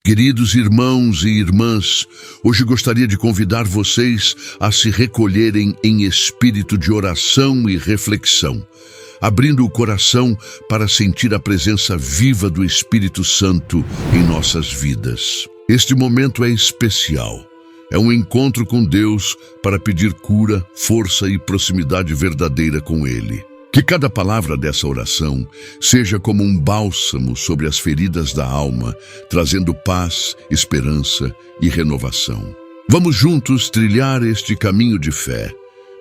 Queridos irmãos e irmãs, hoje gostaria de convidar vocês a se recolherem em espírito de oração e reflexão, abrindo o coração para sentir a presença viva do Espírito Santo em nossas vidas. Este momento é especial. É um encontro com Deus para pedir cura, força e proximidade verdadeira com Ele. Que cada palavra dessa oração seja como um bálsamo sobre as feridas da alma, trazendo paz, esperança e renovação. Vamos juntos trilhar este caminho de fé,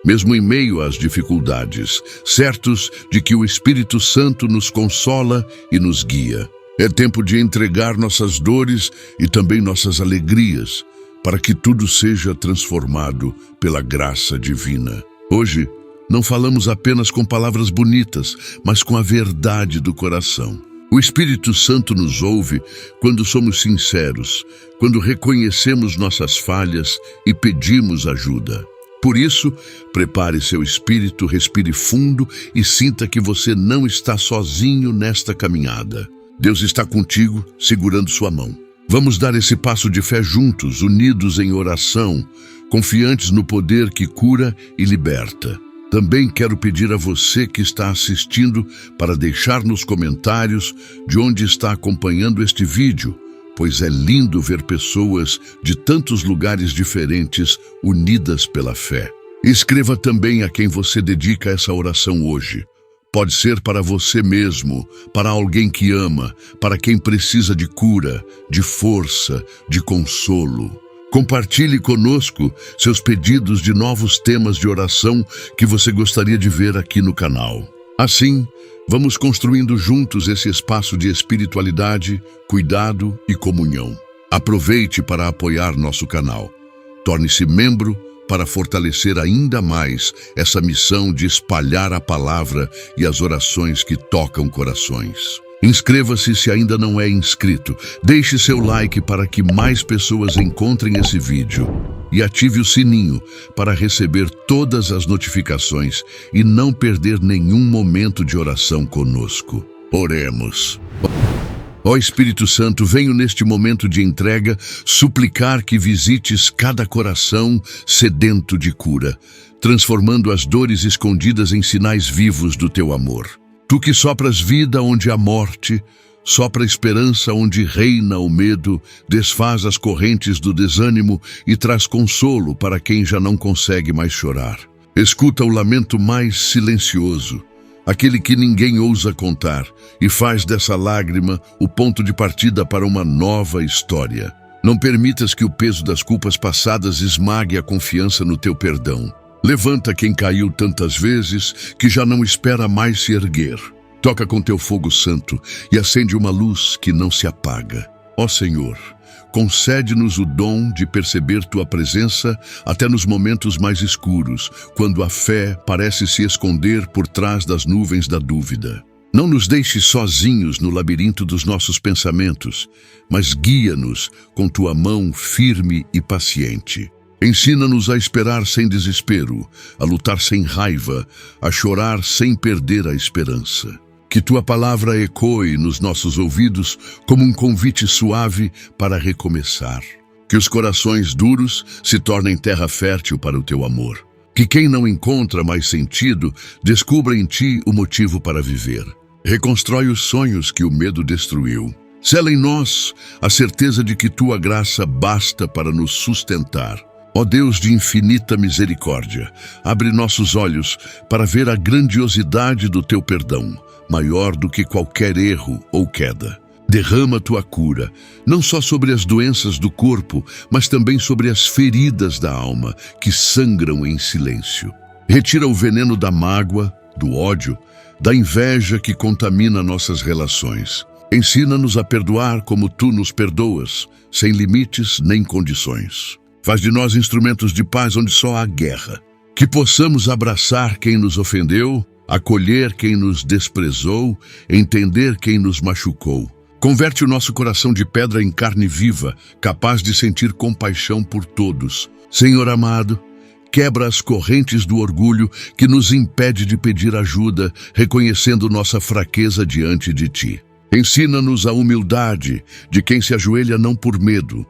mesmo em meio às dificuldades, certos de que o Espírito Santo nos consola e nos guia. É tempo de entregar nossas dores e também nossas alegrias, para que tudo seja transformado pela graça divina. Hoje, não falamos apenas com palavras bonitas, mas com a verdade do coração. O Espírito Santo nos ouve quando somos sinceros, quando reconhecemos nossas falhas e pedimos ajuda. Por isso, prepare seu espírito, respire fundo e sinta que você não está sozinho nesta caminhada. Deus está contigo, segurando sua mão. Vamos dar esse passo de fé juntos, unidos em oração, confiantes no poder que cura e liberta. Também quero pedir a você que está assistindo para deixar nos comentários de onde está acompanhando este vídeo, pois é lindo ver pessoas de tantos lugares diferentes unidas pela fé. Escreva também a quem você dedica essa oração hoje. Pode ser para você mesmo, para alguém que ama, para quem precisa de cura, de força, de consolo. Compartilhe conosco seus pedidos de novos temas de oração que você gostaria de ver aqui no canal. Assim, vamos construindo juntos esse espaço de espiritualidade, cuidado e comunhão. Aproveite para apoiar nosso canal. Torne-se membro para fortalecer ainda mais essa missão de espalhar a palavra e as orações que tocam corações. Inscreva-se se ainda não é inscrito, deixe seu like para que mais pessoas encontrem esse vídeo e ative o sininho para receber todas as notificações e não perder nenhum momento de oração conosco. Oremos. Ó Espírito Santo, venho neste momento de entrega suplicar que visites cada coração sedento de cura, transformando as dores escondidas em sinais vivos do teu amor. Tu que sopras vida onde há morte, sopra esperança onde reina o medo, desfaz as correntes do desânimo e traz consolo para quem já não consegue mais chorar. Escuta o lamento mais silencioso, aquele que ninguém ousa contar, e faz dessa lágrima o ponto de partida para uma nova história. Não permitas que o peso das culpas passadas esmague a confiança no teu perdão. Levanta quem caiu tantas vezes que já não espera mais se erguer. Toca com teu fogo santo e acende uma luz que não se apaga. Ó Senhor, concede-nos o dom de perceber tua presença até nos momentos mais escuros, quando a fé parece se esconder por trás das nuvens da dúvida. Não nos deixes sozinhos no labirinto dos nossos pensamentos, mas guia-nos com tua mão firme e paciente. Ensina-nos a esperar sem desespero, a lutar sem raiva, a chorar sem perder a esperança. Que tua palavra ecoe nos nossos ouvidos como um convite suave para recomeçar. Que os corações duros se tornem terra fértil para o teu amor. Que quem não encontra mais sentido descubra em ti o motivo para viver. Reconstrói os sonhos que o medo destruiu. Sela em nós a certeza de que tua graça basta para nos sustentar. Ó Deus de infinita misericórdia, abre nossos olhos para ver a grandiosidade do teu perdão, maior do que qualquer erro ou queda. Derrama tua cura, não só sobre as doenças do corpo, mas também sobre as feridas da alma, que sangram em silêncio. Retira o veneno da mágoa, do ódio, da inveja que contamina nossas relações. Ensina-nos a perdoar como tu nos perdoas, sem limites nem condições. Faz de nós instrumentos de paz onde só há guerra. Que possamos abraçar quem nos ofendeu, acolher quem nos desprezou, entender quem nos machucou. Converte o nosso coração de pedra em carne viva, capaz de sentir compaixão por todos. Senhor amado, quebra as correntes do orgulho que nos impede de pedir ajuda, reconhecendo nossa fraqueza diante de ti. Ensina-nos a humildade de quem se ajoelha não por medo,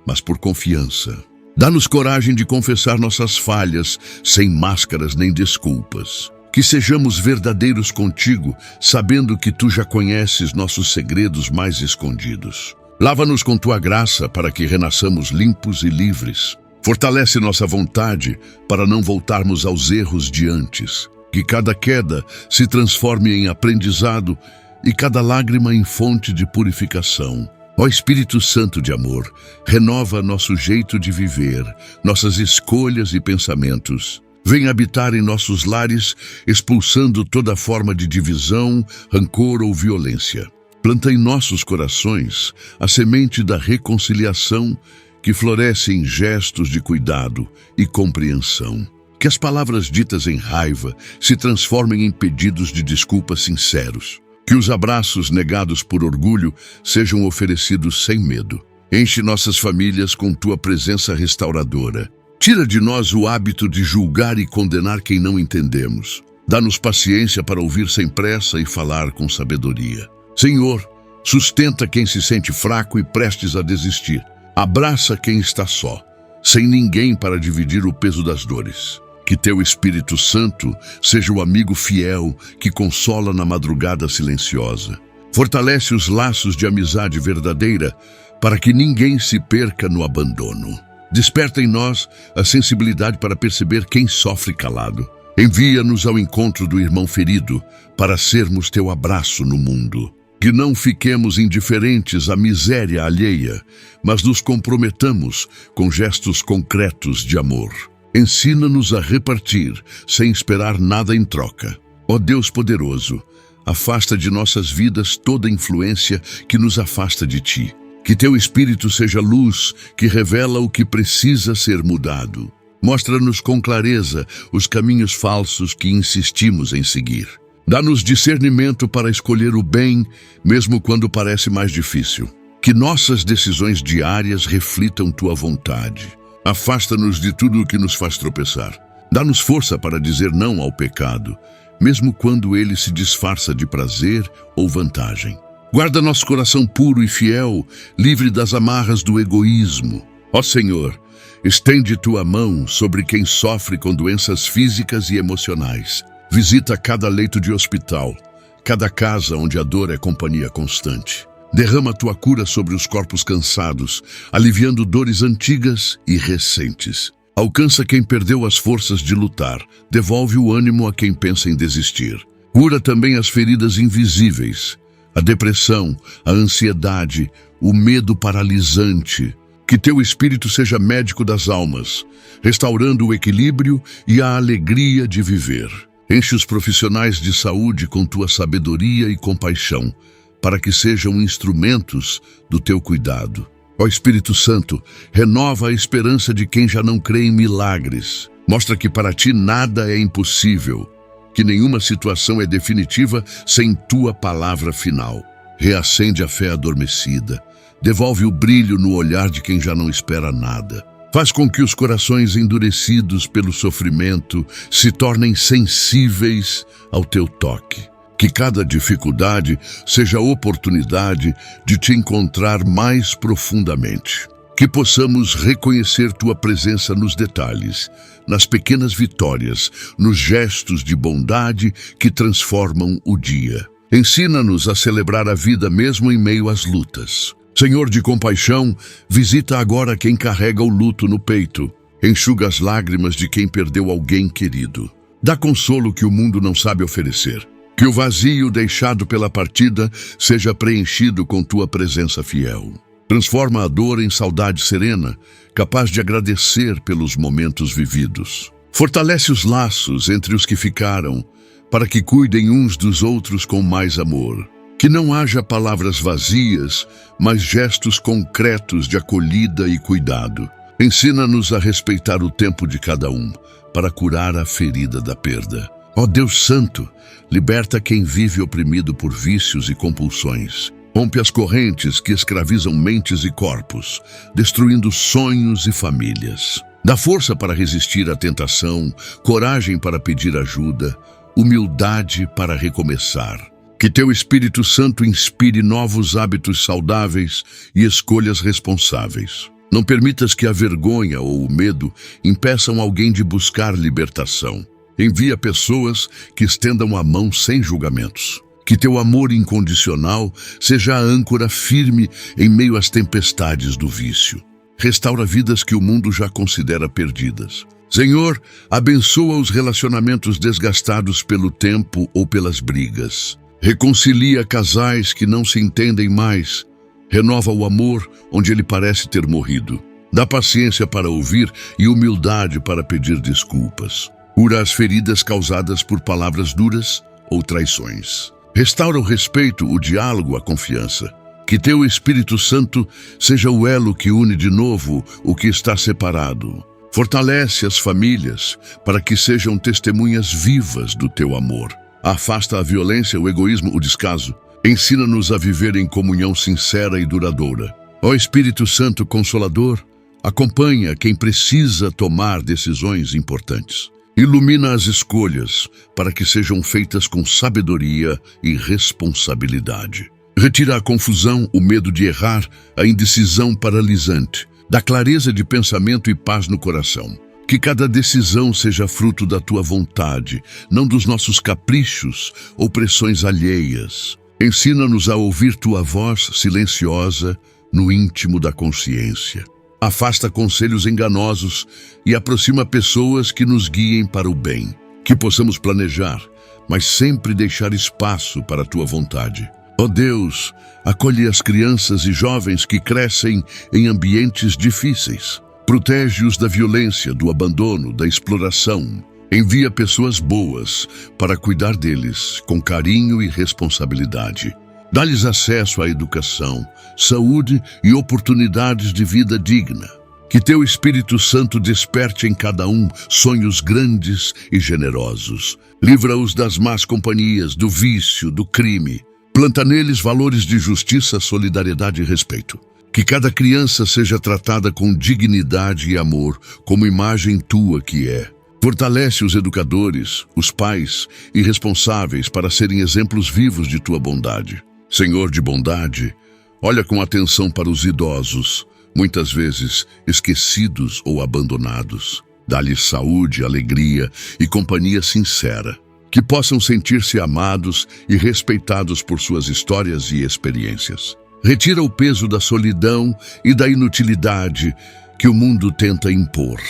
mas por confiança. Dá-nos coragem de confessar nossas falhas, sem máscaras nem desculpas. Que sejamos verdadeiros contigo, sabendo que tu já conheces nossos segredos mais escondidos. Lava-nos com tua graça para que renasçamos limpos e livres. Fortalece nossa vontade para não voltarmos aos erros de antes. Que cada queda se transforme em aprendizado e cada lágrima em fonte de purificação. Ó Espírito Santo de amor, renova nosso jeito de viver, nossas escolhas e pensamentos. Vem habitar em nossos lares, expulsando toda forma de divisão, rancor ou violência. Planta em nossos corações a semente da reconciliação que floresce em gestos de cuidado e compreensão. Que as palavras ditas em raiva se transformem em pedidos de desculpas sinceros. Que os abraços negados por orgulho sejam oferecidos sem medo. Enche nossas famílias com tua presença restauradora. Tira de nós o hábito de julgar e condenar quem não entendemos. Dá-nos paciência para ouvir sem pressa e falar com sabedoria. Senhor, sustenta quem se sente fraco e prestes a desistir. Abraça quem está só, sem ninguém para dividir o peso das dores. Que teu Espírito Santo seja o amigo fiel que consola na madrugada silenciosa. Fortalece os laços de amizade verdadeira para que ninguém se perca no abandono. Desperta em nós a sensibilidade para perceber quem sofre calado. Envia-nos ao encontro do irmão ferido para sermos teu abraço no mundo. Que não fiquemos indiferentes à miséria alheia, mas nos comprometamos com gestos concretos de amor. Ensina-nos a repartir, sem esperar nada em troca. Ó Deus poderoso, afasta de nossas vidas toda influência que nos afasta de Ti. Que Teu Espírito seja luz que revela o que precisa ser mudado. Mostra-nos com clareza os caminhos falsos que insistimos em seguir. Dá-nos discernimento para escolher o bem, mesmo quando parece mais difícil. Que nossas decisões diárias reflitam Tua vontade. Afasta-nos de tudo o que nos faz tropeçar. Dá-nos força para dizer não ao pecado, mesmo quando ele se disfarça de prazer ou vantagem. Guarda nosso coração puro e fiel, livre das amarras do egoísmo. Ó Senhor, estende Tua mão sobre quem sofre com doenças físicas e emocionais. Visita cada leito de hospital, cada casa onde a dor é companhia constante. Derrama Tua cura sobre os corpos cansados, aliviando dores antigas e recentes. Alcança quem perdeu as forças de lutar, devolve o ânimo a quem pensa em desistir. Cura também as feridas invisíveis, a depressão, a ansiedade, o medo paralisante. Que Teu Espírito seja médico das almas, restaurando o equilíbrio e a alegria de viver. Enche os profissionais de saúde com Tua sabedoria e compaixão, para que sejam instrumentos do Teu cuidado. Ó Espírito Santo, renova a esperança de quem já não crê em milagres. Mostra que para Ti nada é impossível, que nenhuma situação é definitiva sem Tua palavra final. Reacende a fé adormecida, devolve o brilho no olhar de quem já não espera nada. Faz com que os corações endurecidos pelo sofrimento se tornem sensíveis ao Teu toque. Que cada dificuldade seja a oportunidade de Te encontrar mais profundamente. Que possamos reconhecer Tua presença nos detalhes, nas pequenas vitórias, nos gestos de bondade que transformam o dia. Ensina-nos a celebrar a vida mesmo em meio às lutas. Senhor de compaixão, visita agora quem carrega o luto no peito. Enxuga as lágrimas de quem perdeu alguém querido. Dá consolo que o mundo não sabe oferecer. Que o vazio deixado pela partida seja preenchido com Tua presença fiel. Transforma a dor em saudade serena, capaz de agradecer pelos momentos vividos. Fortalece os laços entre os que ficaram, para que cuidem uns dos outros com mais amor. Que não haja palavras vazias, mas gestos concretos de acolhida e cuidado. Ensina-nos a respeitar o tempo de cada um, para curar a ferida da perda. Ó Deus Santo, liberta quem vive oprimido por vícios e compulsões. Rompe as correntes que escravizam mentes e corpos, destruindo sonhos e famílias. Dá força para resistir à tentação, coragem para pedir ajuda, humildade para recomeçar. Que teu Espírito Santo inspire novos hábitos saudáveis e escolhas responsáveis. Não permitas que a vergonha ou o medo impeçam alguém de buscar libertação. Envia pessoas que estendam a mão sem julgamentos. Que teu amor incondicional seja a âncora firme em meio às tempestades do vício. Restaura vidas que o mundo já considera perdidas. Senhor, abençoa os relacionamentos desgastados pelo tempo ou pelas brigas. Reconcilia casais que não se entendem mais. Renova o amor onde ele parece ter morrido. Dá paciência para ouvir e humildade para pedir desculpas. Cura as feridas causadas por palavras duras ou traições. Restaura o respeito, o diálogo, a confiança. Que teu Espírito Santo seja o elo que une de novo o que está separado. Fortalece as famílias para que sejam testemunhas vivas do teu amor. Afasta a violência, o egoísmo, o descaso. Ensina-nos a viver em comunhão sincera e duradoura. Ó Espírito Santo Consolador, acompanha quem precisa tomar decisões importantes. Ilumina as escolhas para que sejam feitas com sabedoria e responsabilidade. Retira a confusão, o medo de errar, a indecisão paralisante. Dá clareza de pensamento e paz no coração. Que cada decisão seja fruto da tua vontade, não dos nossos caprichos ou pressões alheias. Ensina-nos a ouvir tua voz silenciosa no íntimo da consciência. Afasta conselhos enganosos e aproxima pessoas que nos guiem para o bem. Que possamos planejar, mas sempre deixar espaço para a tua vontade. Ó Deus, acolhe as crianças e jovens que crescem em ambientes difíceis. Protege-os da violência, do abandono, da exploração. Envia pessoas boas para cuidar deles com carinho e responsabilidade. Dá-lhes acesso à educação, saúde e oportunidades de vida digna. Que teu Espírito Santo desperte em cada um sonhos grandes e generosos. Livra-os das más companhias, do vício, do crime. Planta neles valores de justiça, solidariedade e respeito. Que cada criança seja tratada com dignidade e amor, como imagem tua que é. Fortalece os educadores, os pais e responsáveis para serem exemplos vivos de tua bondade. Senhor de bondade, olha com atenção para os idosos, muitas vezes esquecidos ou abandonados. Dá-lhes saúde, alegria e companhia sincera. Que possam sentir-se amados e respeitados por suas histórias e experiências. Retira o peso da solidão e da inutilidade que o mundo tenta impor.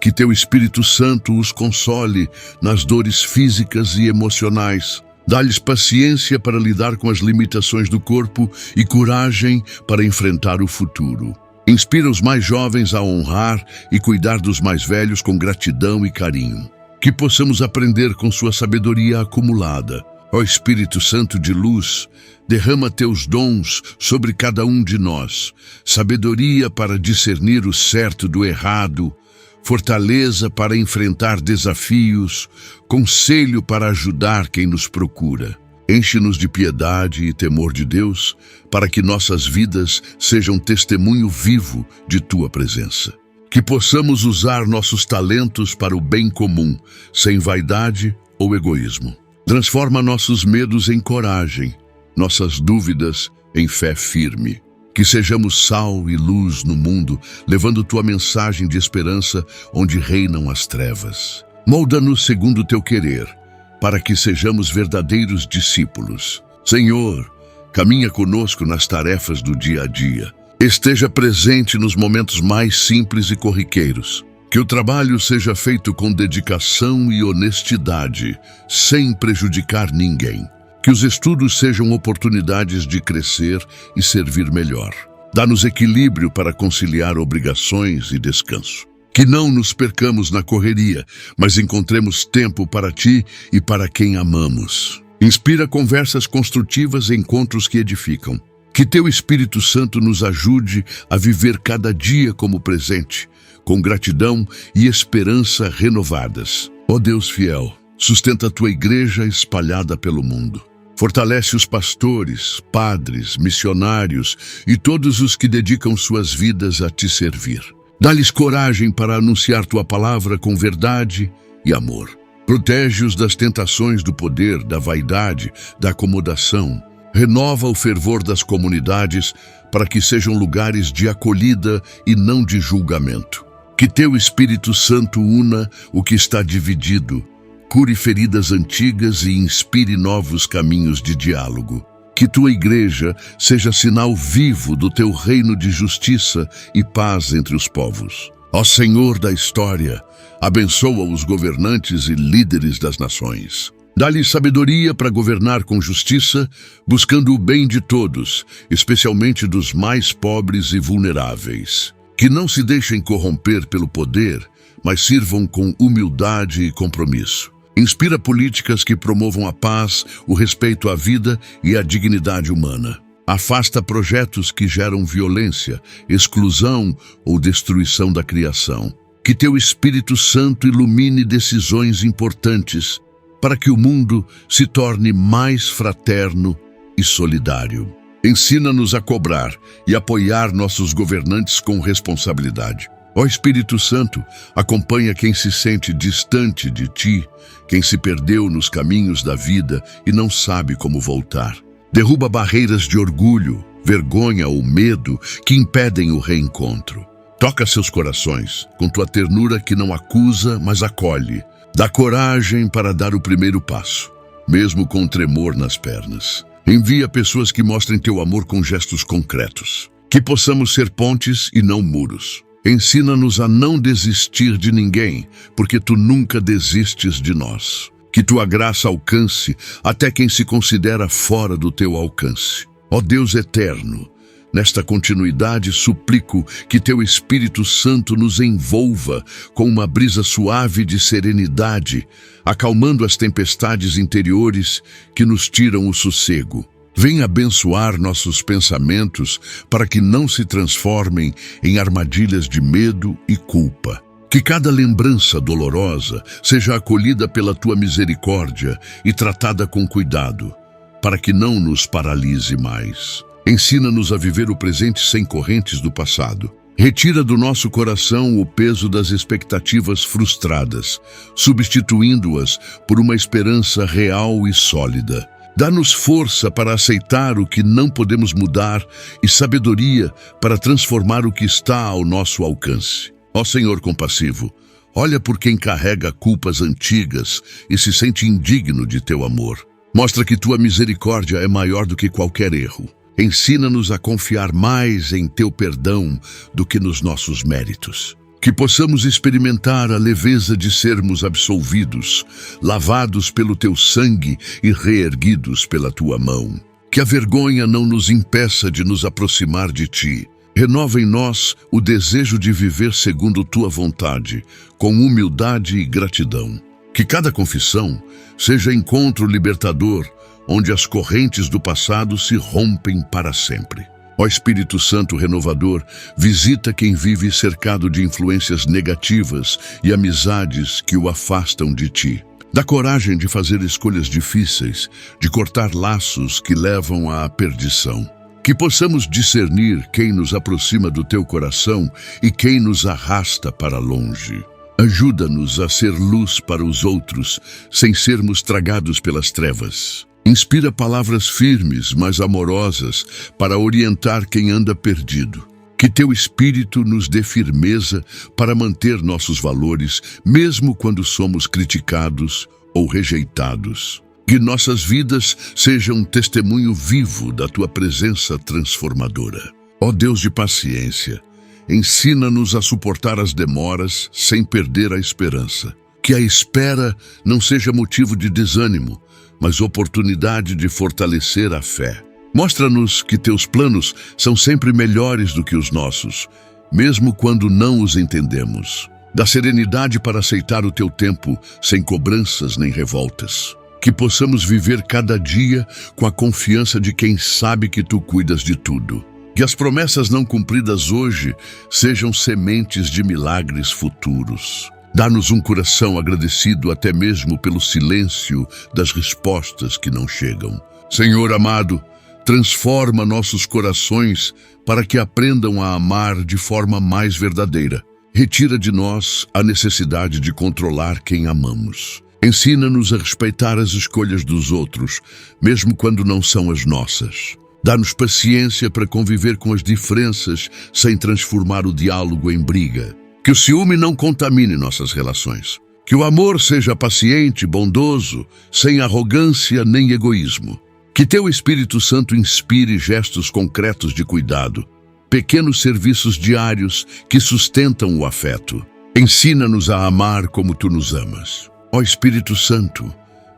Que teu Espírito Santo os console nas dores físicas e emocionais. Dá-lhes paciência para lidar com as limitações do corpo e coragem para enfrentar o futuro. Inspira os mais jovens a honrar e cuidar dos mais velhos com gratidão e carinho. Que possamos aprender com sua sabedoria acumulada. Ó Espírito Santo de luz, derrama teus dons sobre cada um de nós. Sabedoria para discernir o certo do errado, fortaleza para enfrentar desafios, conselho para ajudar quem nos procura. Enche-nos de piedade e temor de Deus, para que nossas vidas sejam testemunho vivo de tua presença. Que possamos usar nossos talentos para o bem comum, sem vaidade ou egoísmo. Transforma nossos medos em coragem, nossas dúvidas em fé firme. Que sejamos sal e luz no mundo, levando tua mensagem de esperança onde reinam as trevas. Molda-nos segundo o teu querer, para que sejamos verdadeiros discípulos. Senhor, caminha conosco nas tarefas do dia a dia. Esteja presente nos momentos mais simples e corriqueiros. Que o trabalho seja feito com dedicação e honestidade, sem prejudicar ninguém. Que os estudos sejam oportunidades de crescer e servir melhor. Dá-nos equilíbrio para conciliar obrigações e descanso. Que não nos percamos na correria, mas encontremos tempo para ti e para quem amamos. Inspira conversas construtivas e encontros que edificam. Que teu Espírito Santo nos ajude a viver cada dia como presente, com gratidão e esperança renovadas. Ó Deus fiel, sustenta a tua igreja espalhada pelo mundo. Fortalece os pastores, padres, missionários e todos os que dedicam suas vidas a te servir. Dá-lhes coragem para anunciar tua palavra com verdade e amor. Protege-os das tentações do poder, da vaidade, da acomodação. Renova o fervor das comunidades para que sejam lugares de acolhida e não de julgamento. Que teu Espírito Santo una o que está dividido, cure feridas antigas e inspire novos caminhos de diálogo. Que tua igreja seja sinal vivo do teu reino de justiça e paz entre os povos. Ó Senhor da história, abençoa os governantes e líderes das nações. Dá-lhes sabedoria para governar com justiça, buscando o bem de todos, especialmente dos mais pobres e vulneráveis. Que não se deixem corromper pelo poder, mas sirvam com humildade e compromisso. Inspira políticas que promovam a paz, o respeito à vida e a dignidade humana. Afasta projetos que geram violência, exclusão ou destruição da criação. Que teu Espírito Santo ilumine decisões importantes para que o mundo se torne mais fraterno e solidário. Ensina-nos a cobrar e apoiar nossos governantes com responsabilidade. Ó Espírito Santo, acompanha quem se sente distante de ti, quem se perdeu nos caminhos da vida e não sabe como voltar. Derruba barreiras de orgulho, vergonha ou medo que impedem o reencontro. Toca seus corações com tua ternura que não acusa, mas acolhe. Dá coragem para dar o primeiro passo, mesmo com tremor nas pernas. Envia pessoas que mostrem teu amor com gestos concretos. Que possamos ser pontes e não muros. Ensina-nos a não desistir de ninguém, porque tu nunca desistes de nós. Que tua graça alcance até quem se considera fora do teu alcance. Ó Deus eterno, nesta continuidade suplico que teu Espírito Santo nos envolva com uma brisa suave de serenidade, acalmando as tempestades interiores que nos tiram o sossego. Vem abençoar nossos pensamentos para que não se transformem em armadilhas de medo e culpa. Que cada lembrança dolorosa seja acolhida pela tua misericórdia e tratada com cuidado, para que não nos paralise mais. Ensina-nos a viver o presente sem correntes do passado. Retira do nosso coração o peso das expectativas frustradas, substituindo-as por uma esperança real e sólida. Dá-nos força para aceitar o que não podemos mudar e sabedoria para transformar o que está ao nosso alcance. Ó Senhor compassivo, olha por quem carrega culpas antigas e se sente indigno de teu amor. Mostra que tua misericórdia é maior do que qualquer erro. Ensina-nos a confiar mais em teu perdão do que nos nossos méritos. Que possamos experimentar a leveza de sermos absolvidos, lavados pelo teu sangue e reerguidos pela tua mão. Que a vergonha não nos impeça de nos aproximar de ti. Renova em nós o desejo de viver segundo tua vontade, com humildade e gratidão. Que cada confissão seja encontro libertador, onde as correntes do passado se rompem para sempre. Ó Espírito Santo renovador, visita quem vive cercado de influências negativas e amizades que o afastam de ti. Dá coragem de fazer escolhas difíceis, de cortar laços que levam à perdição. Que possamos discernir quem nos aproxima do teu coração e quem nos arrasta para longe. Ajuda-nos a ser luz para os outros, sem sermos tragados pelas trevas. Inspira palavras firmes, mas amorosas, para orientar quem anda perdido. Que teu Espírito nos dê firmeza para manter nossos valores, mesmo quando somos criticados ou rejeitados. Que nossas vidas sejam um testemunho vivo da tua presença transformadora. Ó Deus de paciência, ensina-nos a suportar as demoras sem perder a esperança. Que a espera não seja motivo de desânimo, mas oportunidade de fortalecer a fé. Mostra-nos que teus planos são sempre melhores do que os nossos, mesmo quando não os entendemos. Dá serenidade para aceitar o teu tempo, sem cobranças nem revoltas. Que possamos viver cada dia com a confiança de quem sabe que tu cuidas de tudo. Que as promessas não cumpridas hoje sejam sementes de milagres futuros. Dá-nos um coração agradecido até mesmo pelo silêncio das respostas que não chegam. Senhor amado, transforma nossos corações para que aprendam a amar de forma mais verdadeira. Retira de nós a necessidade de controlar quem amamos. Ensina-nos a respeitar as escolhas dos outros, mesmo quando não são as nossas. Dá-nos paciência para conviver com as diferenças sem transformar o diálogo em briga. Que o ciúme não contamine nossas relações. Que o amor seja paciente, bondoso, sem arrogância nem egoísmo. Que teu Espírito Santo inspire gestos concretos de cuidado, pequenos serviços diários que sustentam o afeto. Ensina-nos a amar como tu nos amas. Ó Espírito Santo,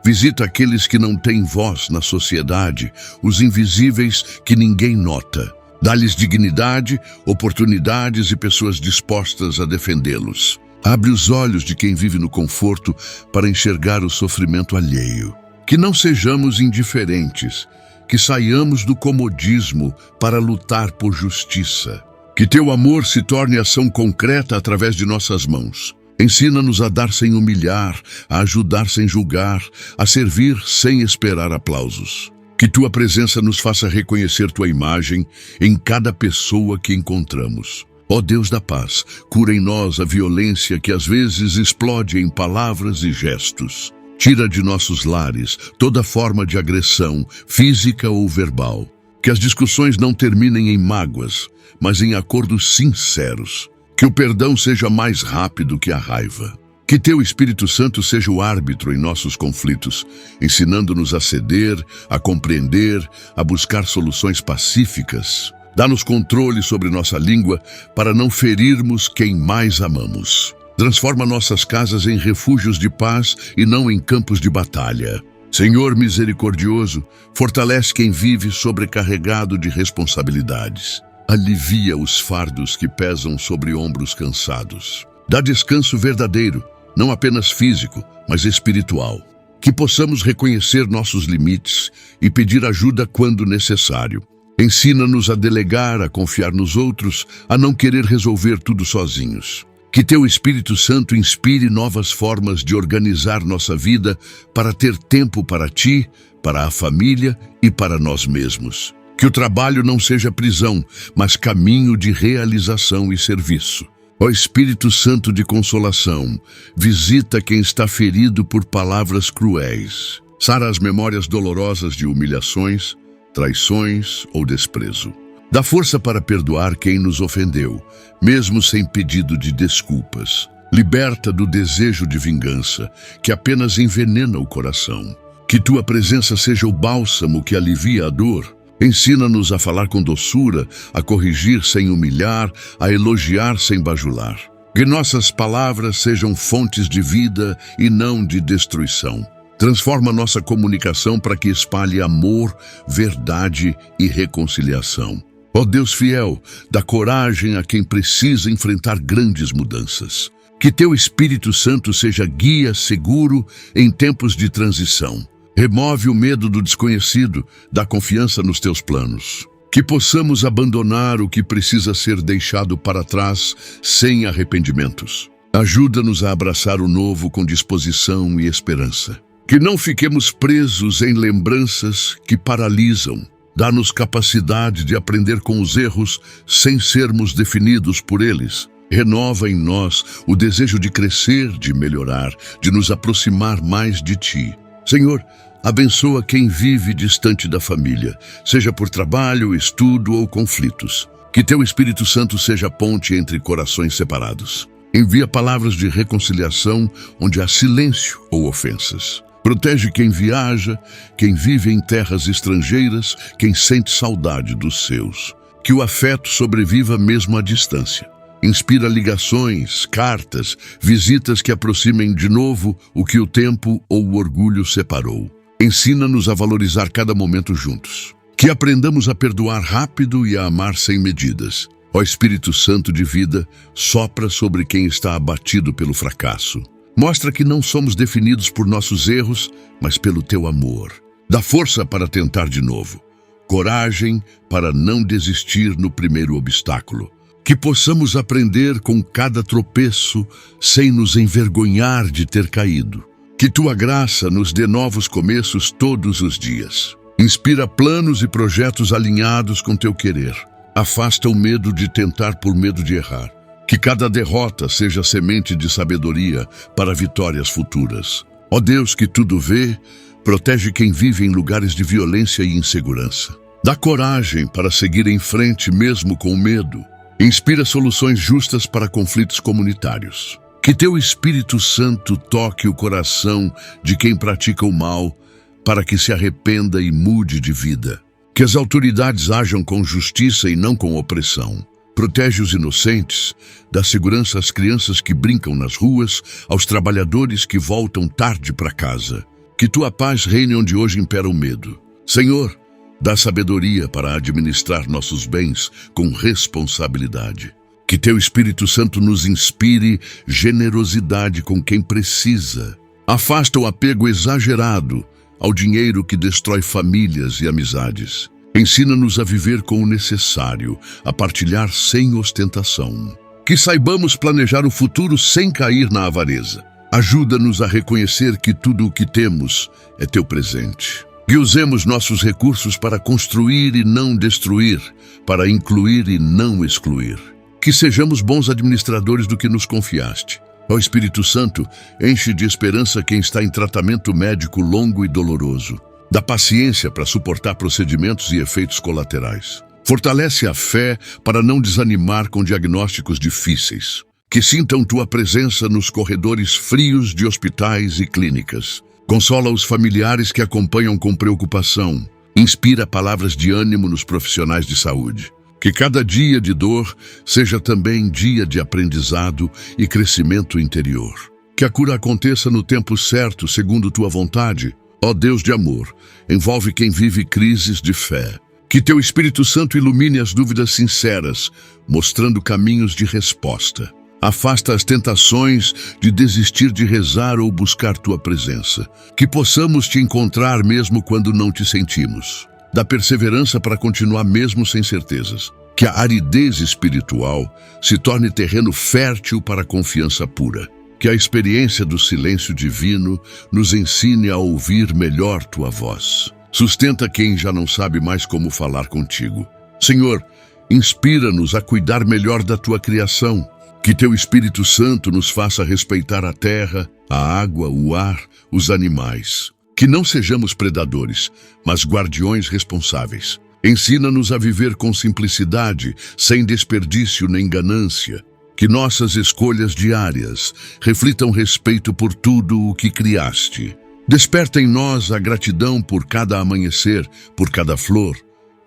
visita aqueles que não têm voz na sociedade, os invisíveis que ninguém nota. Dá-lhes dignidade, oportunidades e pessoas dispostas a defendê-los. Abre os olhos de quem vive no conforto para enxergar o sofrimento alheio. Que não sejamos indiferentes, que saiamos do comodismo para lutar por justiça. Que teu amor se torne ação concreta através de nossas mãos. Ensina-nos a dar sem humilhar, a ajudar sem julgar, a servir sem esperar aplausos. Que tua presença nos faça reconhecer tua imagem em cada pessoa que encontramos. Ó Deus da paz, cura em nós a violência que às vezes explode em palavras e gestos. Tira de nossos lares toda forma de agressão, física ou verbal. Que as discussões não terminem em mágoas, mas em acordos sinceros. Que o perdão seja mais rápido que a raiva. Que teu Espírito Santo seja o árbitro em nossos conflitos, ensinando-nos a ceder, a compreender, a buscar soluções pacíficas. Dá-nos controle sobre nossa língua para não ferirmos quem mais amamos. Transforma nossas casas em refúgios de paz e não em campos de batalha. Senhor misericordioso, fortalece quem vive sobrecarregado de responsabilidades. Alivia os fardos que pesam sobre ombros cansados. Dá descanso verdadeiro, não apenas físico, mas espiritual. Que possamos reconhecer nossos limites e pedir ajuda quando necessário. Ensina-nos a delegar, a confiar nos outros, a não querer resolver tudo sozinhos. Que teu Espírito Santo inspire novas formas de organizar nossa vida para ter tempo para ti, para a família e para nós mesmos. Que o trabalho não seja prisão, mas caminho de realização e serviço. Ó Espírito Santo de consolação, visita quem está ferido por palavras cruéis. Sara as memórias dolorosas de humilhações, traições ou desprezo. Dá força para perdoar quem nos ofendeu, mesmo sem pedido de desculpas. Liberta do desejo de vingança, que apenas envenena o coração. Que tua presença seja o bálsamo que alivia a dor. Ensina-nos a falar com doçura, a corrigir sem humilhar, a elogiar sem bajular. Que nossas palavras sejam fontes de vida e não de destruição. Transforma nossa comunicação para que espalhe amor, verdade e reconciliação. Ó Deus fiel, dá coragem a quem precisa enfrentar grandes mudanças. Que teu Espírito Santo seja guia seguro em tempos de transição. Remove o medo do desconhecido, dá confiança nos teus planos. Que possamos abandonar o que precisa ser deixado para trás sem arrependimentos. Ajuda-nos a abraçar o novo com disposição e esperança. Que não fiquemos presos em lembranças que paralisam. Dá-nos capacidade de aprender com os erros sem sermos definidos por eles. Renova em nós o desejo de crescer, de melhorar, de nos aproximar mais de ti. Senhor, abençoa quem vive distante da família, seja por trabalho, estudo ou conflitos. Que teu Espírito Santo seja a ponte entre corações separados. Envia palavras de reconciliação onde há silêncio ou ofensas. Protege quem viaja, quem vive em terras estrangeiras, quem sente saudade dos seus. Que o afeto sobreviva mesmo à distância. Inspira ligações, cartas, visitas que aproximem de novo o que o tempo ou o orgulho separou. Ensina-nos a valorizar cada momento juntos. Que aprendamos a perdoar rápido e a amar sem medidas. Ó Espírito Santo de vida, sopra sobre quem está abatido pelo fracasso. Mostra que não somos definidos por nossos erros, mas pelo teu amor. Dá força para tentar de novo. Coragem para não desistir no primeiro obstáculo. Que possamos aprender com cada tropeço sem nos envergonhar de ter caído. Que tua graça nos dê novos começos todos os dias. Inspira planos e projetos alinhados com teu querer. Afasta o medo de tentar por medo de errar. Que cada derrota seja semente de sabedoria para vitórias futuras. Ó Deus que tudo vê, protege quem vive em lugares de violência e insegurança. Dá coragem para seguir em frente mesmo com medo. Inspira soluções justas para conflitos comunitários. Que teu Espírito Santo toque o coração de quem pratica o mal para que se arrependa e mude de vida. Que as autoridades ajam com justiça e não com opressão. Protege os inocentes, dá segurança às crianças que brincam nas ruas, aos trabalhadores que voltam tarde para casa. Que tua paz reine onde hoje impera o medo. Senhor, dá sabedoria para administrar nossos bens com responsabilidade. Que teu Espírito Santo nos inspire generosidade com quem precisa. Afasta o apego exagerado ao dinheiro que destrói famílias e amizades. Ensina-nos a viver com o necessário, a partilhar sem ostentação. Que saibamos planejar o futuro sem cair na avareza. Ajuda-nos a reconhecer que tudo o que temos é teu presente. Que usemos nossos recursos para construir e não destruir, para incluir e não excluir. Que sejamos bons administradores do que nos confiaste. Ó Espírito Santo, enche de esperança quem está em tratamento médico longo e doloroso. Dá paciência para suportar procedimentos e efeitos colaterais. Fortalece a fé para não desanimar com diagnósticos difíceis. Que sintam tua presença nos corredores frios de hospitais e clínicas. Consola os familiares que acompanham com preocupação. Inspira palavras de ânimo nos profissionais de saúde. Que cada dia de dor seja também dia de aprendizado e crescimento interior. Que a cura aconteça no tempo certo, segundo tua vontade. Ó Deus de amor, envolve quem vive crises de fé. Que teu Espírito Santo ilumine as dúvidas sinceras, mostrando caminhos de resposta. Afasta as tentações de desistir de rezar ou buscar tua presença. Que possamos te encontrar mesmo quando não te sentimos. Dá perseverança para continuar mesmo sem certezas. Que a aridez espiritual se torne terreno fértil para a confiança pura. Que a experiência do silêncio divino nos ensine a ouvir melhor tua voz. Sustenta quem já não sabe mais como falar contigo. Senhor, inspira-nos a cuidar melhor da tua criação. Que teu Espírito Santo nos faça respeitar a terra, a água, o ar, os animais. Que não sejamos predadores, mas guardiões responsáveis. Ensina-nos a viver com simplicidade, sem desperdício nem ganância. Que nossas escolhas diárias reflitam respeito por tudo o que criaste. Desperta em nós a gratidão por cada amanhecer, por cada flor,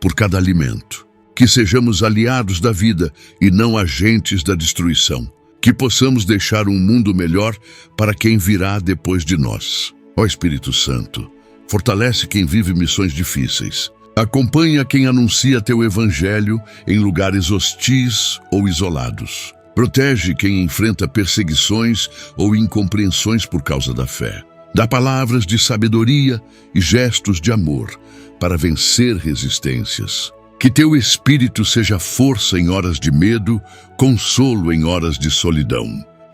por cada alimento. Que sejamos aliados da vida e não agentes da destruição. Que possamos deixar um mundo melhor para quem virá depois de nós. Ó Espírito Santo, fortalece quem vive missões difíceis. Acompanha quem anuncia teu evangelho em lugares hostis ou isolados. Protege quem enfrenta perseguições ou incompreensões por causa da fé. Dá palavras de sabedoria e gestos de amor para vencer resistências. Que teu Espírito seja força em horas de medo, consolo em horas de solidão.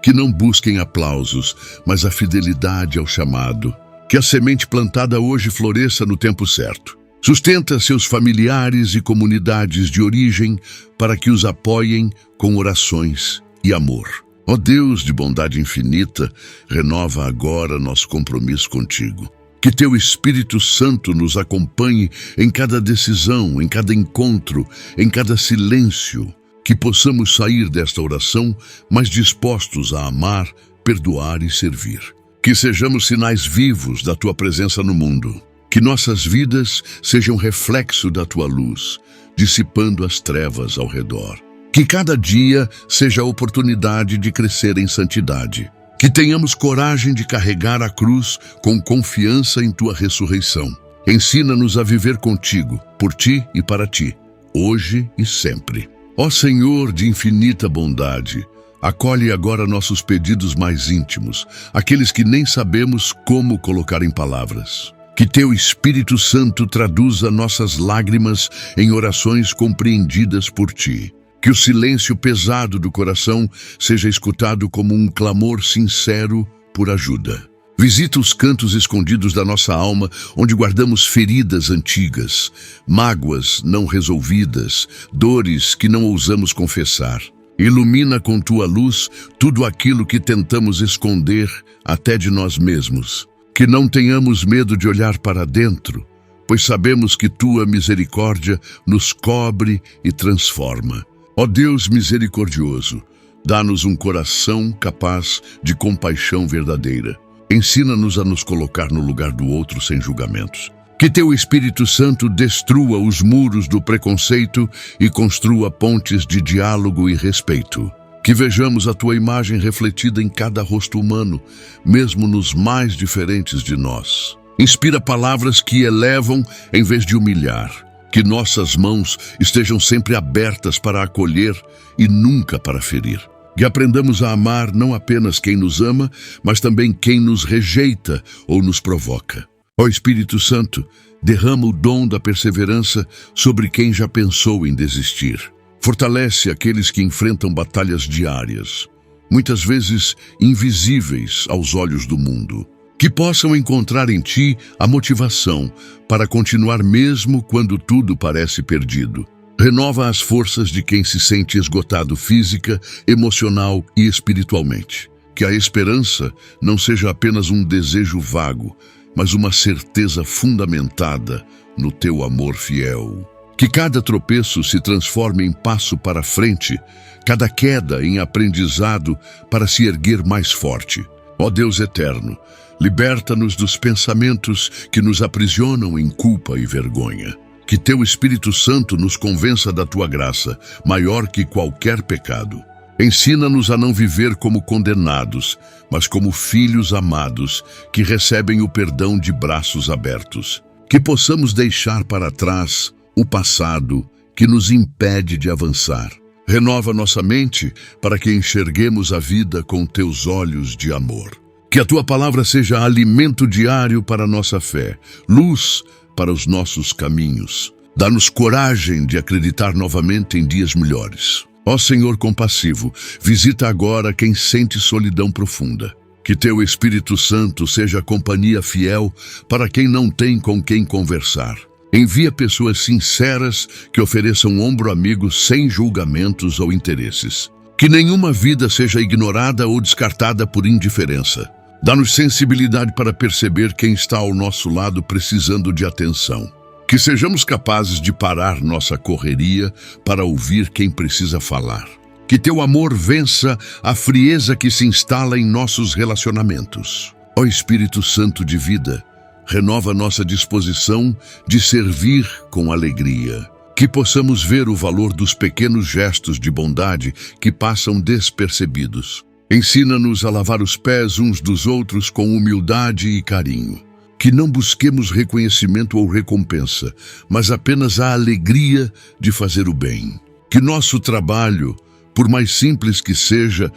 Que não busquem aplausos, mas a fidelidade ao chamado. Que a semente plantada hoje floresça no tempo certo. Sustenta seus familiares e comunidades de origem para que os apoiem com orações e amor. Ó Deus de bondade infinita, renova agora nosso compromisso contigo. Que teu Espírito Santo nos acompanhe em cada decisão, em cada encontro, em cada silêncio. Que possamos sair desta oração mais dispostos a amar, perdoar e servir. Que sejamos sinais vivos da tua presença no mundo. Que nossas vidas sejam reflexo da tua luz, dissipando as trevas ao redor. Que cada dia seja a oportunidade de crescer em santidade. Que tenhamos coragem de carregar a cruz com confiança em tua ressurreição. Ensina-nos a viver contigo, por ti e para ti, hoje e sempre. Ó Senhor de infinita bondade, acolhe agora nossos pedidos mais íntimos, aqueles que nem sabemos como colocar em palavras. Que teu Espírito Santo traduza nossas lágrimas em orações compreendidas por ti. Que o silêncio pesado do coração seja escutado como um clamor sincero por ajuda. Visita os cantos escondidos da nossa alma, onde guardamos feridas antigas, mágoas não resolvidas, dores que não ousamos confessar. Ilumina com tua luz tudo aquilo que tentamos esconder até de nós mesmos. Que não tenhamos medo de olhar para dentro, pois sabemos que Tua misericórdia nos cobre e transforma. Ó Deus misericordioso, dá-nos um coração capaz de compaixão verdadeira. Ensina-nos a nos colocar no lugar do outro sem julgamentos. Que Teu Espírito Santo destrua os muros do preconceito e construa pontes de diálogo e respeito. Que vejamos a Tua imagem refletida em cada rosto humano, mesmo nos mais diferentes de nós. Inspira palavras que elevam em vez de humilhar. Que nossas mãos estejam sempre abertas para acolher e nunca para ferir. Que aprendamos a amar não apenas quem nos ama, mas também quem nos rejeita ou nos provoca. Ó Espírito Santo, derrama o dom da perseverança sobre quem já pensou em desistir. Fortalece aqueles que enfrentam batalhas diárias, muitas vezes invisíveis aos olhos do mundo. Que possam encontrar em Ti a motivação para continuar mesmo quando tudo parece perdido. Renova as forças de quem se sente esgotado física, emocional e espiritualmente. Que a esperança não seja apenas um desejo vago, mas uma certeza fundamentada no Teu amor fiel. Que cada tropeço se transforme em passo para frente, cada queda em aprendizado para se erguer mais forte. Ó Deus eterno, liberta-nos dos pensamentos que nos aprisionam em culpa e vergonha. Que Teu Espírito Santo nos convença da Tua graça, maior que qualquer pecado. Ensina-nos a não viver como condenados, mas como filhos amados que recebem o perdão de braços abertos. Que possamos deixar para trás o passado que nos impede de avançar. Renova nossa mente para que enxerguemos a vida com Teus olhos de amor. Que a Tua palavra seja alimento diário para a nossa fé, luz para os nossos caminhos. Dá-nos coragem de acreditar novamente em dias melhores. Ó Senhor compassivo, visita agora quem sente solidão profunda. Que Teu Espírito Santo seja a companhia fiel para quem não tem com quem conversar. Envia pessoas sinceras que ofereçam ombro amigo sem julgamentos ou interesses. Que nenhuma vida seja ignorada ou descartada por indiferença. Dá-nos sensibilidade para perceber quem está ao nosso lado precisando de atenção. Que sejamos capazes de parar nossa correria para ouvir quem precisa falar. Que Teu amor vença a frieza que se instala em nossos relacionamentos. Ó Espírito Santo de vida, renova nossa disposição de servir com alegria. Que possamos ver o valor dos pequenos gestos de bondade que passam despercebidos. Ensina-nos a lavar os pés uns dos outros com humildade e carinho. Que não busquemos reconhecimento ou recompensa, mas apenas a alegria de fazer o bem. Que nosso trabalho, por mais simples que seja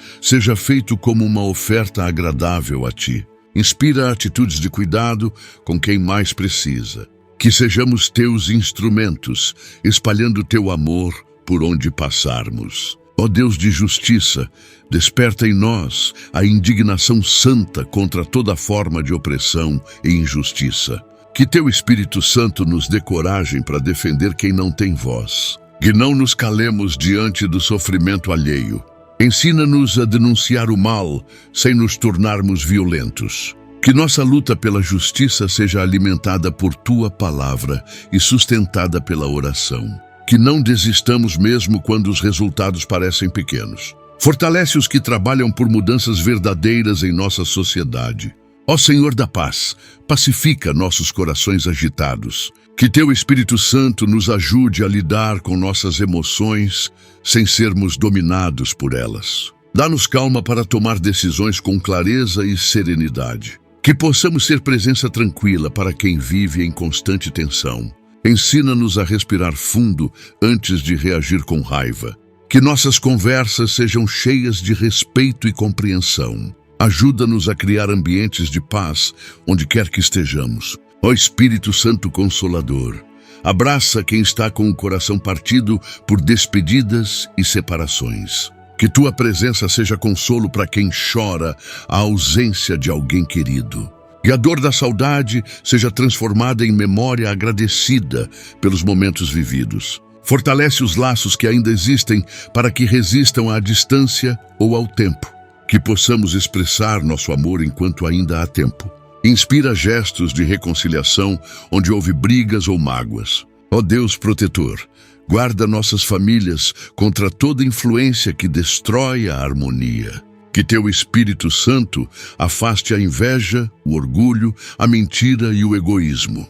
feito como uma oferta agradável a Ti. Inspira atitudes de cuidado com quem mais precisa. Que sejamos Teus instrumentos, espalhando Teu amor por onde passarmos. Ó Deus de justiça, desperta em nós a indignação santa contra toda forma de opressão e injustiça. Que Teu Espírito Santo nos dê coragem para defender quem não tem voz. Que não nos calemos diante do sofrimento alheio. Ensina-nos a denunciar o mal sem nos tornarmos violentos. Que nossa luta pela justiça seja alimentada por Tua palavra e sustentada pela oração. Que não desistamos mesmo quando os resultados parecem pequenos. Fortalece os que trabalham por mudanças verdadeiras em nossa sociedade. Ó Senhor da paz, pacifica nossos corações agitados. Que Teu Espírito Santo nos ajude a lidar com nossas emoções sem sermos dominados por elas. Dá-nos calma para tomar decisões com clareza e serenidade. Que possamos ser presença tranquila para quem vive em constante tensão. Ensina-nos a respirar fundo antes de reagir com raiva. Que nossas conversas sejam cheias de respeito e compreensão. Ajuda-nos a criar ambientes de paz onde quer que estejamos. Ó Espírito Santo Consolador, abraça quem está com o coração partido por despedidas e separações. Que Tua presença seja consolo para quem chora a ausência de alguém querido. Que a dor da saudade seja transformada em memória agradecida pelos momentos vividos. Fortalece os laços que ainda existem para que resistam à distância ou ao tempo. Que possamos expressar nosso amor enquanto ainda há tempo. Inspira gestos de reconciliação onde houve brigas ou mágoas. Ó Deus protetor, guarda nossas famílias contra toda influência que destrói a harmonia. Que teu Espírito Santo afaste a inveja, o orgulho, a mentira e o egoísmo.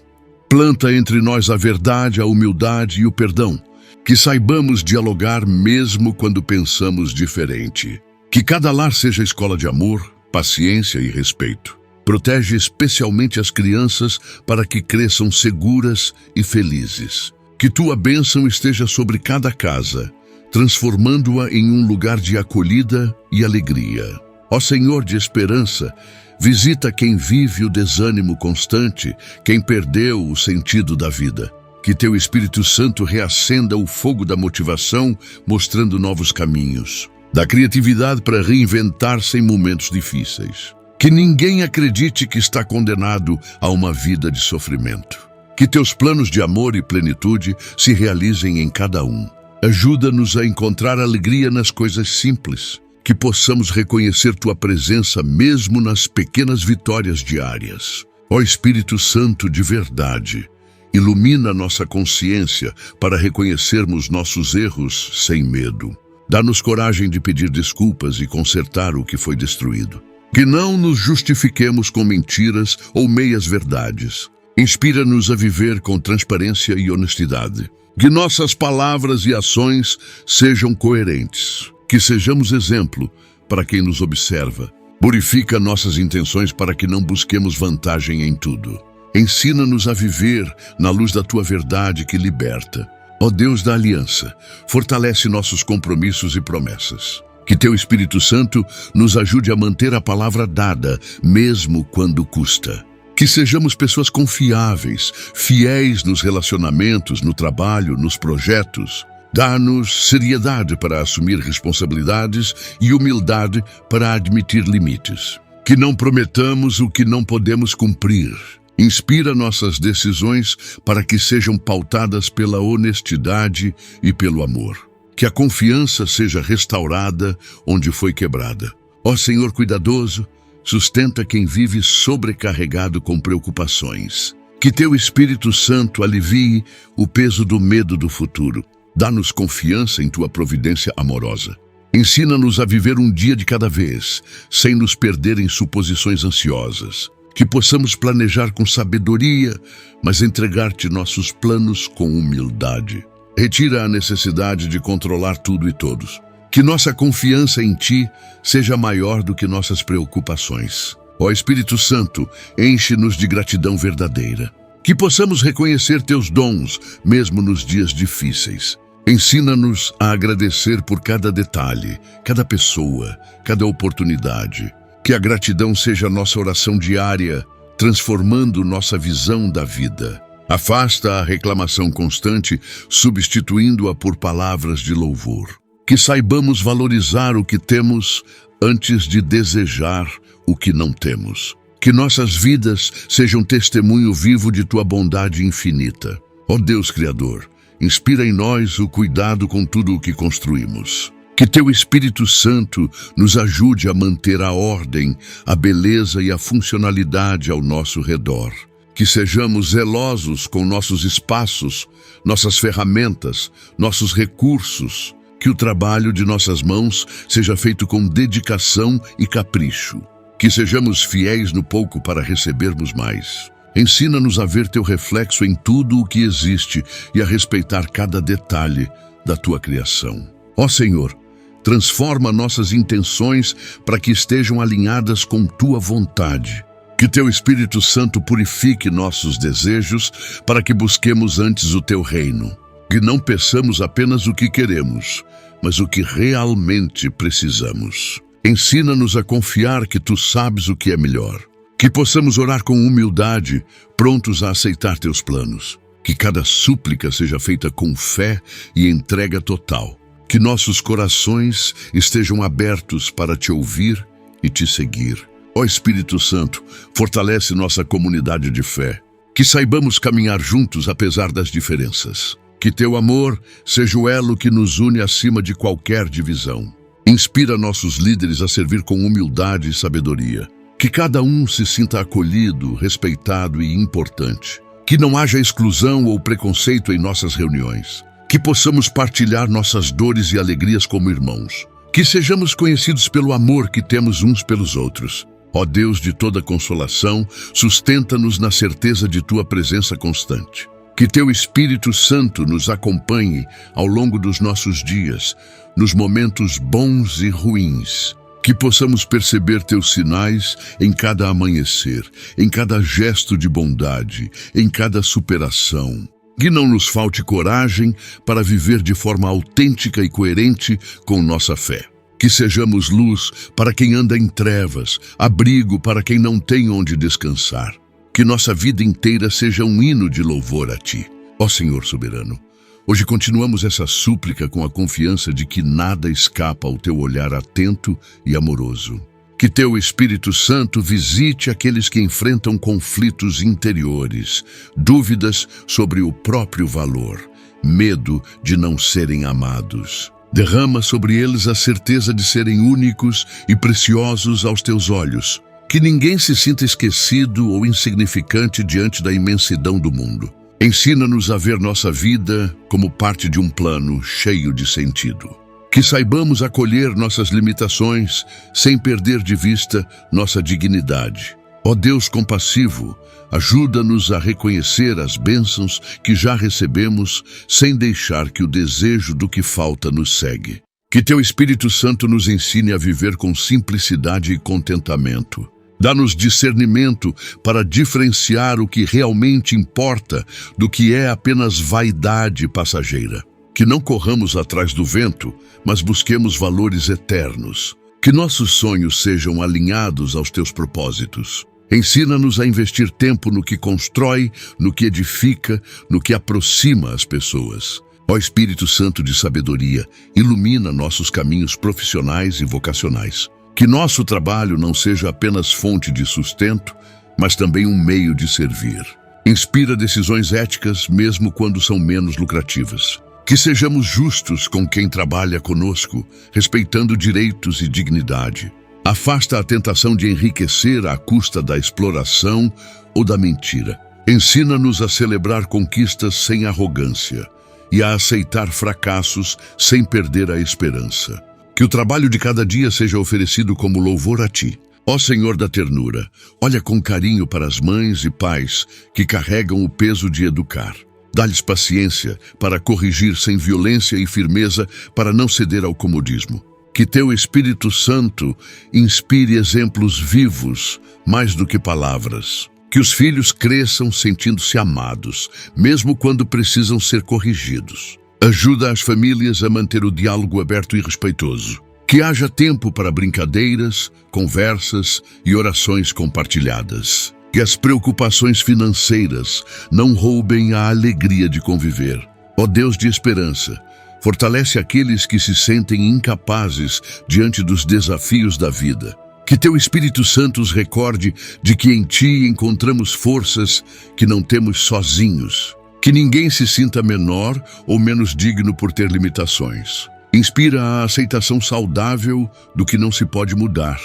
Planta entre nós a verdade, a humildade e o perdão. Que saibamos dialogar mesmo quando pensamos diferente. Que cada lar seja escola de amor, paciência e respeito. Protege especialmente as crianças para que cresçam seguras e felizes. Que tua bênção esteja sobre cada casa, transformando-a em um lugar de acolhida e alegria. Ó Senhor de esperança, visita quem vive o desânimo constante, quem perdeu o sentido da vida. Que teu Espírito Santo reacenda o fogo da motivação, mostrando novos caminhos. Dá criatividade para reinventar-se em momentos difíceis. Que ninguém acredite que está condenado a uma vida de sofrimento. Que teus planos de amor e plenitude se realizem em cada um. Ajuda-nos a encontrar alegria nas coisas simples. Que possamos reconhecer tua presença mesmo nas pequenas vitórias diárias. Ó Espírito Santo de verdade, ilumina nossa consciência para reconhecermos nossos erros sem medo. Dá-nos coragem de pedir desculpas e consertar o que foi destruído. Que não nos justifiquemos com mentiras ou meias-verdades. Inspira-nos a viver com transparência e honestidade. Que nossas palavras e ações sejam coerentes. Que sejamos exemplo para quem nos observa. Purifica nossas intenções para que não busquemos vantagem em tudo. Ensina-nos a viver na luz da tua verdade que liberta. Ó Deus da aliança, fortalece nossos compromissos e promessas. Que teu Espírito Santo nos ajude a manter a palavra dada, mesmo quando custa. Que sejamos pessoas confiáveis, fiéis nos relacionamentos, no trabalho, nos projetos. Dá-nos seriedade para assumir responsabilidades e humildade para admitir limites. Que não prometamos o que não podemos cumprir. Inspira nossas decisões para que sejam pautadas pela honestidade e pelo amor. Que a confiança seja restaurada onde foi quebrada. Ó Senhor cuidadoso, sustenta quem vive sobrecarregado com preocupações. Que teu Espírito Santo alivie o peso do medo do futuro. Dá-nos confiança em tua providência amorosa. Ensina-nos a viver um dia de cada vez, sem nos perder em suposições ansiosas. Que possamos planejar com sabedoria, mas entregar-te nossos planos com humildade. Retira a necessidade de controlar tudo e todos. Que nossa confiança em ti seja maior do que nossas preocupações. Ó Espírito Santo, enche-nos de gratidão verdadeira. Que possamos reconhecer teus dons, mesmo nos dias difíceis. Ensina-nos a agradecer por cada detalhe, cada pessoa, cada oportunidade. Que a gratidão seja nossa oração diária, transformando nossa visão da vida. Afasta a reclamação constante, substituindo-a por palavras de louvor. Que saibamos valorizar o que temos antes de desejar o que não temos. Que nossas vidas sejam testemunho vivo de tua bondade infinita. Ó Deus Criador, inspira em nós o cuidado com tudo o que construímos. Que teu Espírito Santo nos ajude a manter a ordem, a beleza e a funcionalidade ao nosso redor. Que sejamos zelosos com nossos espaços, nossas ferramentas, nossos recursos. Que o trabalho de nossas mãos seja feito com dedicação e capricho. Que sejamos fiéis no pouco para recebermos mais. Ensina-nos a ver teu reflexo em tudo o que existe e a respeitar cada detalhe da tua criação. Ó Senhor, transforma nossas intenções para que estejam alinhadas com tua vontade. Que teu Espírito Santo purifique nossos desejos para que busquemos antes o teu reino. Que não peçamos apenas o que queremos, mas o que realmente precisamos. Ensina-nos a confiar que tu sabes o que é melhor. Que possamos orar com humildade, prontos a aceitar teus planos. Que cada súplica seja feita com fé e entrega total. Que nossos corações estejam abertos para te ouvir e te seguir. Ó Espírito Santo, fortalece nossa comunidade de fé. Que saibamos caminhar juntos apesar das diferenças. Que teu amor seja o elo que nos une acima de qualquer divisão. Inspira nossos líderes a servir com humildade e sabedoria. Que cada um se sinta acolhido, respeitado e importante. Que não haja exclusão ou preconceito em nossas reuniões. Que possamos partilhar nossas dores e alegrias como irmãos. Que sejamos conhecidos pelo amor que temos uns pelos outros. Ó Deus de toda consolação, sustenta-nos na certeza de Tua presença constante. Que Teu Espírito Santo nos acompanhe ao longo dos nossos dias, nos momentos bons e ruins. Que possamos perceber Teus sinais em cada amanhecer, em cada gesto de bondade, em cada superação. Que não nos falte coragem para viver de forma autêntica e coerente com nossa fé. Que sejamos luz para quem anda em trevas, abrigo para quem não tem onde descansar. Que nossa vida inteira seja um hino de louvor a Ti. Ó Senhor soberano, hoje continuamos essa súplica com a confiança de que nada escapa ao Teu olhar atento e amoroso. Que Teu Espírito Santo visite aqueles que enfrentam conflitos interiores, dúvidas sobre o próprio valor, medo de não serem amados. Derrama sobre eles a certeza de serem únicos e preciosos aos Teus olhos. Que ninguém se sinta esquecido ou insignificante diante da imensidão do mundo. Ensina-nos a ver nossa vida como parte de um plano cheio de sentido. Que saibamos acolher nossas limitações sem perder de vista nossa dignidade. Ó Deus compassivo, ajuda-nos a reconhecer as bênçãos que já recebemos sem deixar que o desejo do que falta nos cegue. Que Teu Espírito Santo nos ensine a viver com simplicidade e contentamento. Dá-nos discernimento para diferenciar o que realmente importa do que é apenas vaidade passageira. Que não corramos atrás do vento, mas busquemos valores eternos. Que nossos sonhos sejam alinhados aos Teus propósitos. Ensina-nos a investir tempo no que constrói, no que edifica, no que aproxima as pessoas. Ó Espírito Santo de sabedoria, ilumina nossos caminhos profissionais e vocacionais. Que nosso trabalho não seja apenas fonte de sustento, mas também um meio de servir. Inspira decisões éticas, mesmo quando são menos lucrativas. Que sejamos justos com quem trabalha conosco, respeitando direitos e dignidade. Afasta a tentação de enriquecer à custa da exploração ou da mentira. Ensina-nos a celebrar conquistas sem arrogância e a aceitar fracassos sem perder a esperança. Que o trabalho de cada dia seja oferecido como louvor a Ti. Ó Senhor da ternura, olha com carinho para as mães e pais que carregam o peso de educar. Dá-lhes paciência para corrigir sem violência e firmeza para não ceder ao comodismo. Que Teu Espírito Santo inspire exemplos vivos mais do que palavras. Que os filhos cresçam sentindo-se amados, mesmo quando precisam ser corrigidos. Ajuda as famílias a manter o diálogo aberto e respeitoso. Que haja tempo para brincadeiras, conversas e orações compartilhadas. Que as preocupações financeiras não roubem a alegria de conviver. Ó Deus de esperança, fortalece aqueles que se sentem incapazes diante dos desafios da vida. Que Teu Espírito Santo os recorde de que em Ti encontramos forças que não temos sozinhos. Que ninguém se sinta menor ou menos digno por ter limitações. Inspira a aceitação saudável do que não se pode mudar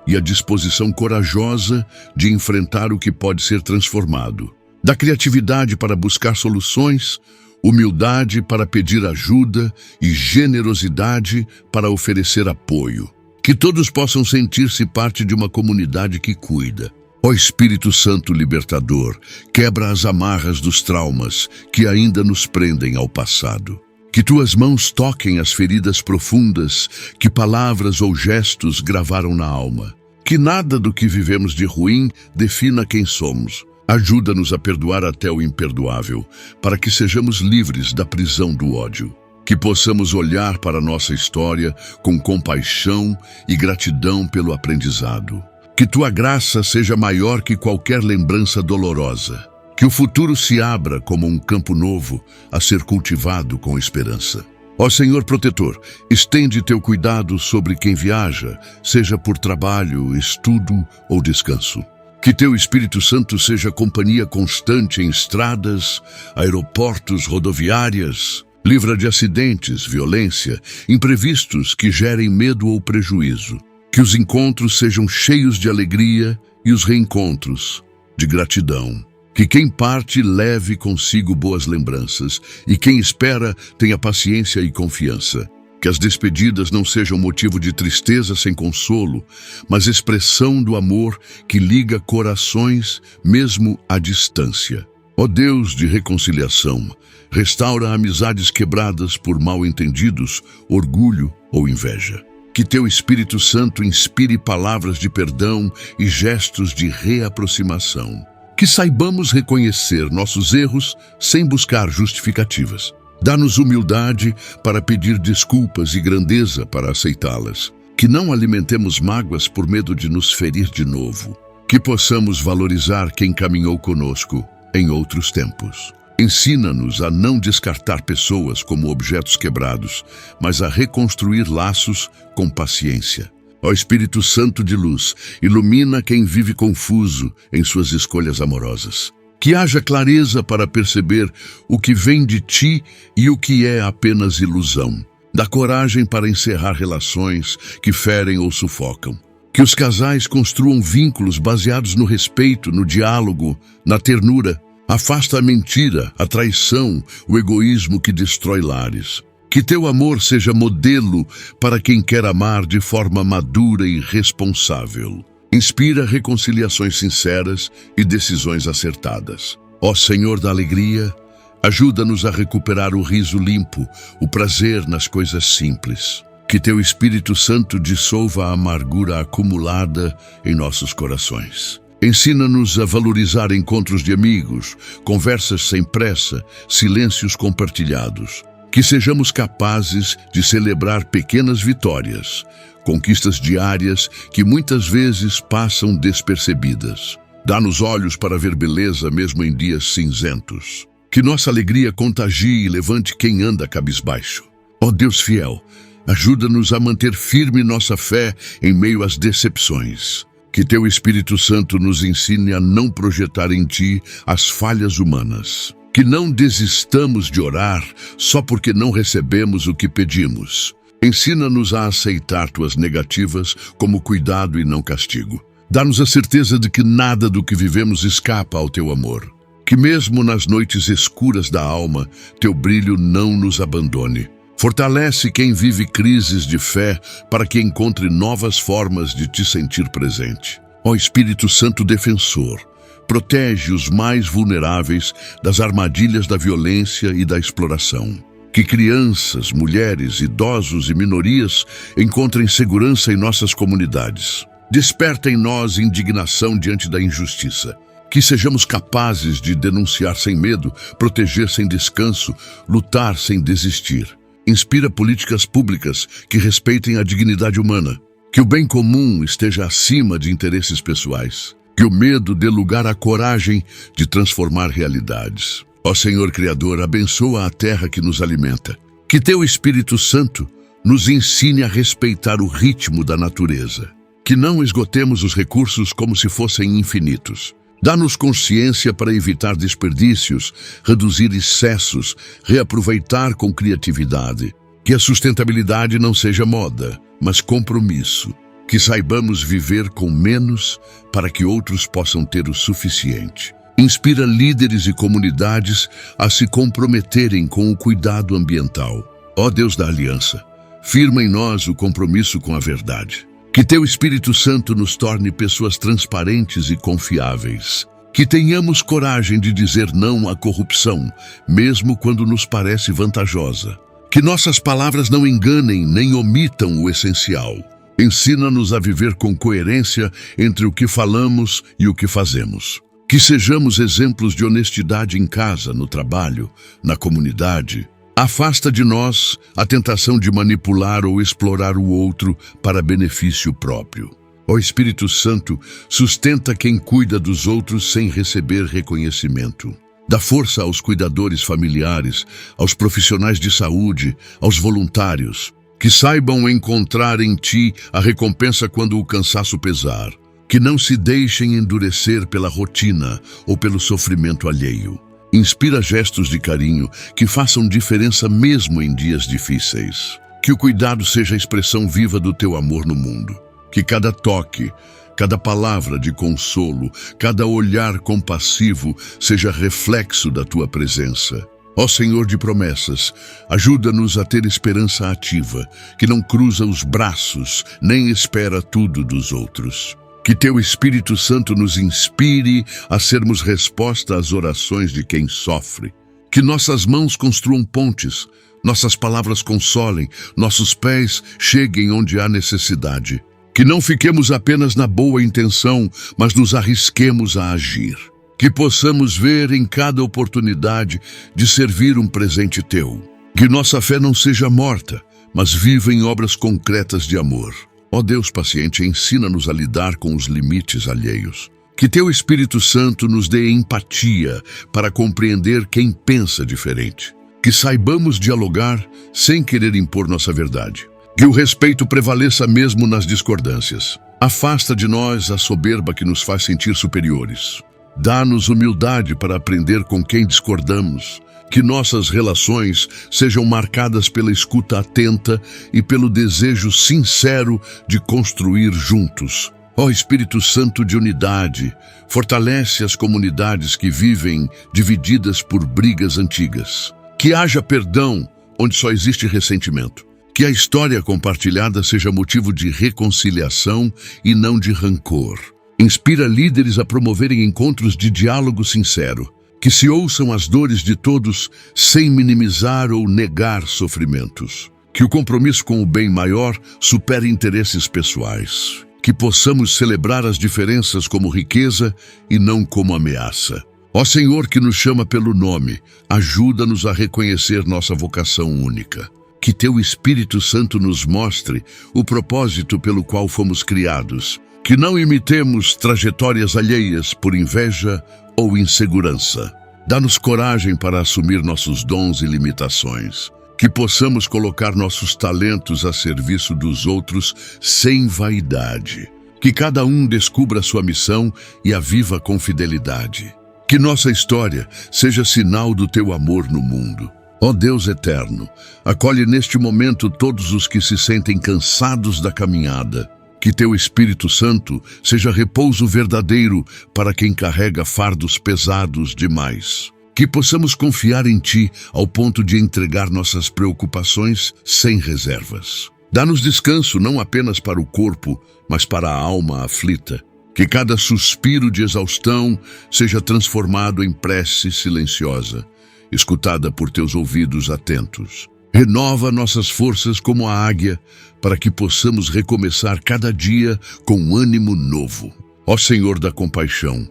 e a disposição corajosa de enfrentar o que pode ser transformado. Dá criatividade para buscar soluções, humildade para pedir ajuda e generosidade para oferecer apoio. Que todos possam sentir-se parte de uma comunidade que cuida. Ó Espírito Santo libertador, quebra as amarras dos traumas que ainda nos prendem ao passado. Que Tuas mãos toquem as feridas profundas que palavras ou gestos gravaram na alma. Que nada do que vivemos de ruim defina quem somos. Ajuda-nos a perdoar até o imperdoável, para que sejamos livres da prisão do ódio. Que possamos olhar para nossa história com compaixão e gratidão pelo aprendizado. Que Tua graça seja maior que qualquer lembrança dolorosa. Que o futuro se abra como um campo novo a ser cultivado com esperança. Ó Senhor protetor, estende Teu cuidado sobre quem viaja, seja por trabalho, estudo ou descanso. Que Teu Espírito Santo seja companhia constante em estradas, aeroportos, rodoviárias. Livra de acidentes, violência, imprevistos que gerem medo ou prejuízo. Que os encontros sejam cheios de alegria e os reencontros de gratidão. Que quem parte leve consigo boas lembranças e quem espera tenha paciência e confiança. Que as despedidas não sejam motivo de tristeza sem consolo, mas expressão do amor que liga corações mesmo à distância. Ó Deus de reconciliação, restaura amizades quebradas por mal-entendidos, orgulho ou inveja. Que teu Espírito Santo inspire palavras de perdão e gestos de reaproximação. Que saibamos reconhecer nossos erros sem buscar justificativas. Dá-nos humildade para pedir desculpas e grandeza para aceitá-las. Que não alimentemos mágoas por medo de nos ferir de novo. Que possamos valorizar quem caminhou conosco em outros tempos. Ensina-nos a não descartar pessoas como objetos quebrados, mas a reconstruir laços com paciência. Ó Espírito Santo de luz, ilumina quem vive confuso em suas escolhas amorosas. Que haja clareza para perceber o que vem de ti e o que é apenas ilusão. Dá coragem para encerrar relações que ferem ou sufocam. Que os casais construam vínculos baseados no respeito, no diálogo, na ternura. Afasta a mentira, a traição, o egoísmo que destrói lares. Que teu amor seja modelo para quem quer amar de forma madura e responsável. Inspira reconciliações sinceras e decisões acertadas. Ó Senhor da alegria, ajuda-nos a recuperar o riso limpo, o prazer nas coisas simples. Que teu Espírito Santo dissolva a amargura acumulada em nossos corações. Ensina-nos a valorizar encontros de amigos, conversas sem pressa, silêncios compartilhados. Que sejamos capazes de celebrar pequenas vitórias, conquistas diárias que muitas vezes passam despercebidas. Dá-nos olhos para ver beleza mesmo em dias cinzentos. Que nossa alegria contagie e levante quem anda cabisbaixo. Ó Deus fiel, ajuda-nos a manter firme nossa fé em meio às decepções. Que teu Espírito Santo nos ensine a não projetar em ti as falhas humanas. Que não desistamos de orar só porque não recebemos o que pedimos. Ensina-nos a aceitar tuas negativas como cuidado e não castigo. Dá-nos a certeza de que nada do que vivemos escapa ao teu amor. Que mesmo nas noites escuras da alma, teu brilho não nos abandone. Fortalece quem vive crises de fé para que encontre novas formas de te sentir presente. Ó Espírito Santo defensor, protege os mais vulneráveis das armadilhas da violência e da exploração. Que crianças, mulheres, idosos e minorias encontrem segurança em nossas comunidades. Desperta em nós indignação diante da injustiça. Que sejamos capazes de denunciar sem medo, proteger sem descanso, lutar sem desistir. Inspira políticas públicas que respeitem a dignidade humana. Que o bem comum esteja acima de interesses pessoais. Que o medo dê lugar à coragem de transformar realidades. Ó Senhor Criador, abençoa a terra que nos alimenta. Que teu Espírito Santo nos ensine a respeitar o ritmo da natureza. Que não esgotemos os recursos como se fossem infinitos. Dá-nos consciência para evitar desperdícios, reduzir excessos, reaproveitar com criatividade. Que a sustentabilidade não seja moda, mas compromisso. Que saibamos viver com menos para que outros possam ter o suficiente. Inspira líderes e comunidades a se comprometerem com o cuidado ambiental. Ó Deus da aliança, firma em nós o compromisso com a verdade. Que teu Espírito Santo nos torne pessoas transparentes e confiáveis. Que tenhamos coragem de dizer não à corrupção, mesmo quando nos parece vantajosa. Que nossas palavras não enganem nem omitam o essencial. Ensina-nos a viver com coerência entre o que falamos e o que fazemos. Que sejamos exemplos de honestidade em casa, no trabalho, na comunidade. Afasta de nós a tentação de manipular ou explorar o outro para benefício próprio. Ó Espírito Santo, sustenta quem cuida dos outros sem receber reconhecimento. Dá força aos cuidadores familiares, aos profissionais de saúde, aos voluntários, que saibam encontrar em ti a recompensa quando o cansaço pesar. Que não se deixem endurecer pela rotina ou pelo sofrimento alheio. Inspira gestos de carinho que façam diferença mesmo em dias difíceis. Que o cuidado seja a expressão viva do teu amor no mundo. Que cada toque, cada palavra de consolo, cada olhar compassivo seja reflexo da tua presença. Ó Senhor de promessas, ajuda-nos a ter esperança ativa, que não cruza os braços, nem espera tudo dos outros. Que teu Espírito Santo nos inspire a sermos resposta às orações de quem sofre. Que nossas mãos construam pontes, nossas palavras consolem, nossos pés cheguem onde há necessidade. Que não fiquemos apenas na boa intenção, mas nos arrisquemos a agir. Que possamos ver em cada oportunidade de servir um presente teu. Que nossa fé não seja morta, mas viva em obras concretas de amor. Ó Deus paciente, ensina-nos a lidar com os limites alheios. Que teu Espírito Santo nos dê empatia para compreender quem pensa diferente. Que saibamos dialogar sem querer impor nossa verdade. Que o respeito prevaleça mesmo nas discordâncias. Afasta de nós a soberba que nos faz sentir superiores. Dá-nos humildade para aprender com quem discordamos. Que nossas relações sejam marcadas pela escuta atenta e pelo desejo sincero de construir juntos. Ó Espírito Santo de unidade, fortalece as comunidades que vivem divididas por brigas antigas. Que haja perdão onde só existe ressentimento. Que a história compartilhada seja motivo de reconciliação e não de rancor. Inspira líderes a promoverem encontros de diálogo sincero. Que se ouçam as dores de todos sem minimizar ou negar sofrimentos. Que o compromisso com o bem maior supere interesses pessoais. Que possamos celebrar as diferenças como riqueza e não como ameaça. Ó Senhor que nos chama pelo nome, ajuda-nos a reconhecer nossa vocação única. Que teu Espírito Santo nos mostre o propósito pelo qual fomos criados. Que não imitemos trajetórias alheias por inveja ou insegurança. Dá-nos coragem para assumir nossos dons e limitações. Que possamos colocar nossos talentos a serviço dos outros sem vaidade. Que cada um descubra sua missão e a viva com fidelidade. Que nossa história seja sinal do teu amor no mundo. Ó Deus eterno, acolhe neste momento todos os que se sentem cansados da caminhada. Que teu Espírito Santo seja repouso verdadeiro para quem carrega fardos pesados demais. Que possamos confiar em Ti ao ponto de entregar nossas preocupações sem reservas. Dá-nos descanso não apenas para o corpo, mas para a alma aflita. Que cada suspiro de exaustão seja transformado em prece silenciosa, escutada por teus ouvidos atentos. Renova nossas forças como a águia, para que possamos recomeçar cada dia com ânimo novo. Ó Senhor da compaixão,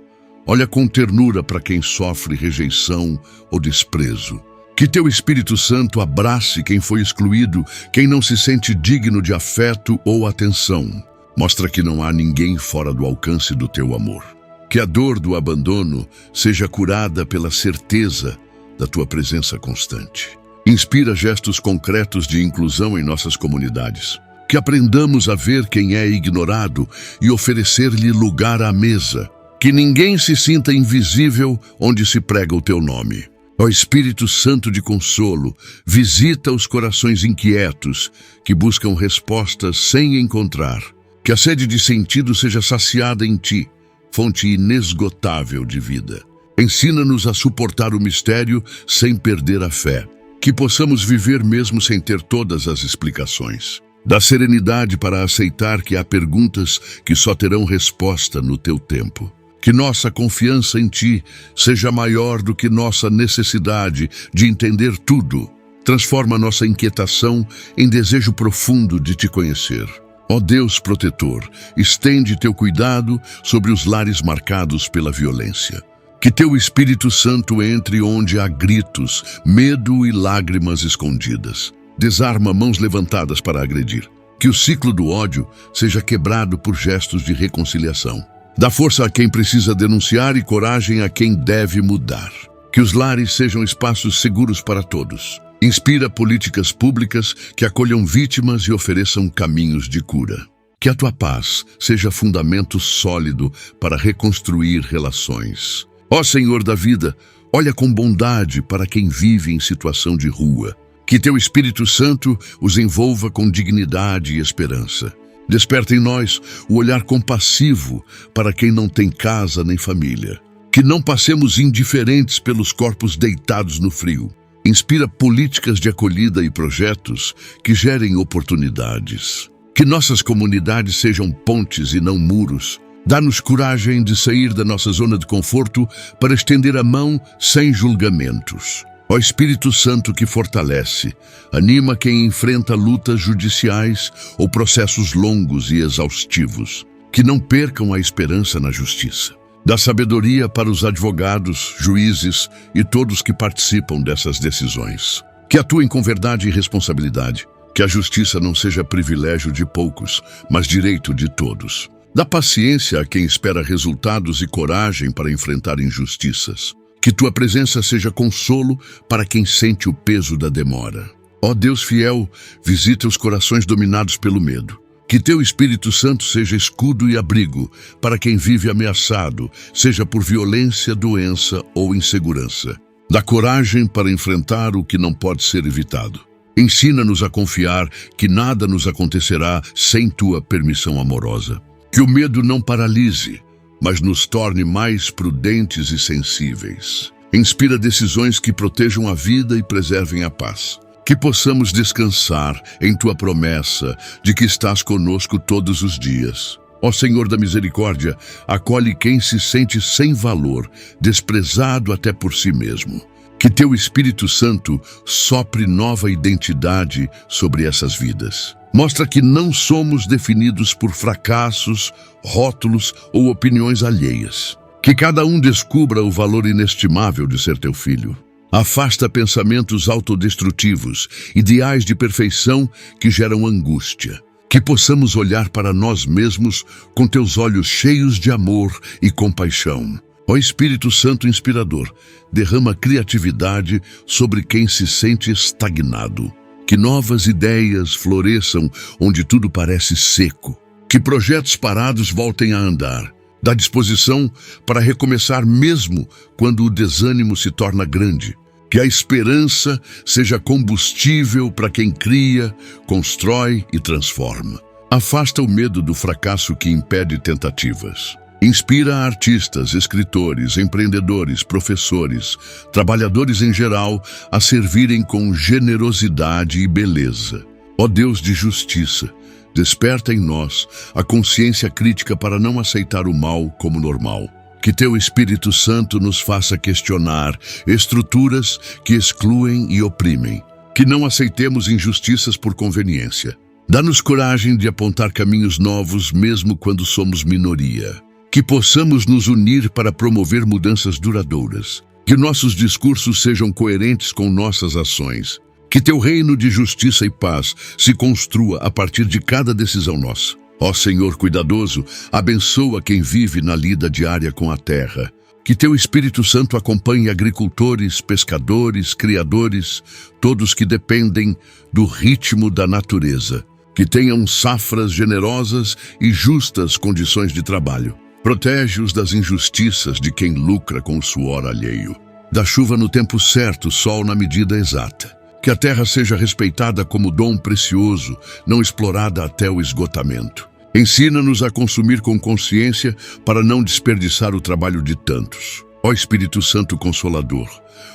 olha com ternura para quem sofre rejeição ou desprezo. Que teu Espírito Santo abrace quem foi excluído, quem não se sente digno de afeto ou atenção. Mostra que não há ninguém fora do alcance do teu amor. Que a dor do abandono seja curada pela certeza da tua presença constante. Inspira gestos concretos de inclusão em nossas comunidades. Que aprendamos a ver quem é ignorado e oferecer-lhe lugar à mesa. Que ninguém se sinta invisível onde se prega o teu nome. Ó Espírito Santo de consolo, visita os corações inquietos que buscam respostas sem encontrar. Que a sede de sentido seja saciada em Ti, fonte inesgotável de vida. Ensina-nos a suportar o mistério sem perder a fé. Que possamos viver mesmo sem ter todas as explicações. Dá serenidade para aceitar que há perguntas que só terão resposta no teu tempo. Que nossa confiança em Ti seja maior do que nossa necessidade de entender tudo. Transforma nossa inquietação em desejo profundo de Te conhecer. Ó Deus protetor, estende Teu cuidado sobre os lares marcados pela violência. Que Teu Espírito Santo entre onde há gritos, medo e lágrimas escondidas. Desarma mãos levantadas para agredir. Que o ciclo do ódio seja quebrado por gestos de reconciliação. Dá força a quem precisa denunciar e coragem a quem deve mudar. Que os lares sejam espaços seguros para todos. Inspira políticas públicas que acolham vítimas e ofereçam caminhos de cura. Que a Tua paz seja fundamento sólido para reconstruir relações. Ó Senhor da vida, olha com bondade para quem vive em situação de rua. Que Teu Espírito Santo os envolva com dignidade e esperança. Desperta em nós o olhar compassivo para quem não tem casa nem família. Que não passemos indiferentes pelos corpos deitados no frio. Inspira políticas de acolhida e projetos que gerem oportunidades. Que nossas comunidades sejam pontes e não muros. Dá-nos coragem de sair da nossa zona de conforto para estender a mão sem julgamentos. Ó Espírito Santo que fortalece, anima quem enfrenta lutas judiciais ou processos longos e exaustivos. Que não percam a esperança na justiça. Dá sabedoria para os advogados, juízes e todos que participam dessas decisões. Que atuem com verdade e responsabilidade. Que a justiça não seja privilégio de poucos, mas direito de todos. Dá paciência a quem espera resultados e coragem para enfrentar injustiças. Que tua presença seja consolo para quem sente o peso da demora. Ó Deus fiel, visita os corações dominados pelo medo. Que teu Espírito Santo seja escudo e abrigo para quem vive ameaçado, seja por violência, doença ou insegurança. Dá coragem para enfrentar o que não pode ser evitado. Ensina-nos a confiar que nada nos acontecerá sem tua permissão amorosa. Que o medo não paralise, mas nos torne mais prudentes e sensíveis. Inspira decisões que protejam a vida e preservem a paz. Que possamos descansar em tua promessa de que estás conosco todos os dias. Ó Senhor da misericórdia, acolhe quem se sente sem valor, desprezado até por si mesmo. Que teu Espírito Santo sopre nova identidade sobre essas vidas. Mostra que não somos definidos por fracassos, rótulos ou opiniões alheias. Que cada um descubra o valor inestimável de ser teu filho. Afasta pensamentos autodestrutivos, ideais de perfeição que geram angústia. Que possamos olhar para nós mesmos com teus olhos cheios de amor e compaixão. Ó Espírito Santo inspirador, derrama criatividade sobre quem se sente estagnado. Que novas ideias floresçam onde tudo parece seco. Que projetos parados voltem a andar. Dá disposição para recomeçar mesmo quando o desânimo se torna grande. Que a esperança seja combustível para quem cria, constrói e transforma. Afasta o medo do fracasso que impede tentativas. Inspira artistas, escritores, empreendedores, professores, trabalhadores em geral a servirem com generosidade e beleza. Ó Deus de justiça, desperta em nós a consciência crítica para não aceitar o mal como normal. Que teu Espírito Santo nos faça questionar estruturas que excluem e oprimem. Que não aceitemos injustiças por conveniência. Dá-nos coragem de apontar caminhos novos mesmo quando somos minoria. Que possamos nos unir para promover mudanças duradouras. Que nossos discursos sejam coerentes com nossas ações. Que teu reino de justiça e paz se construa a partir de cada decisão nossa. Ó Senhor cuidadoso, abençoa quem vive na lida diária com a terra. Que teu Espírito Santo acompanhe agricultores, pescadores, criadores, todos que dependem do ritmo da natureza. Que tenham safras generosas e justas condições de trabalho. Protege-os das injustiças de quem lucra com o suor alheio. Dá chuva no tempo certo, sol na medida exata. Que a terra seja respeitada como dom precioso, não explorada até o esgotamento. Ensina-nos a consumir com consciência para não desperdiçar o trabalho de tantos. Ó Espírito Santo Consolador,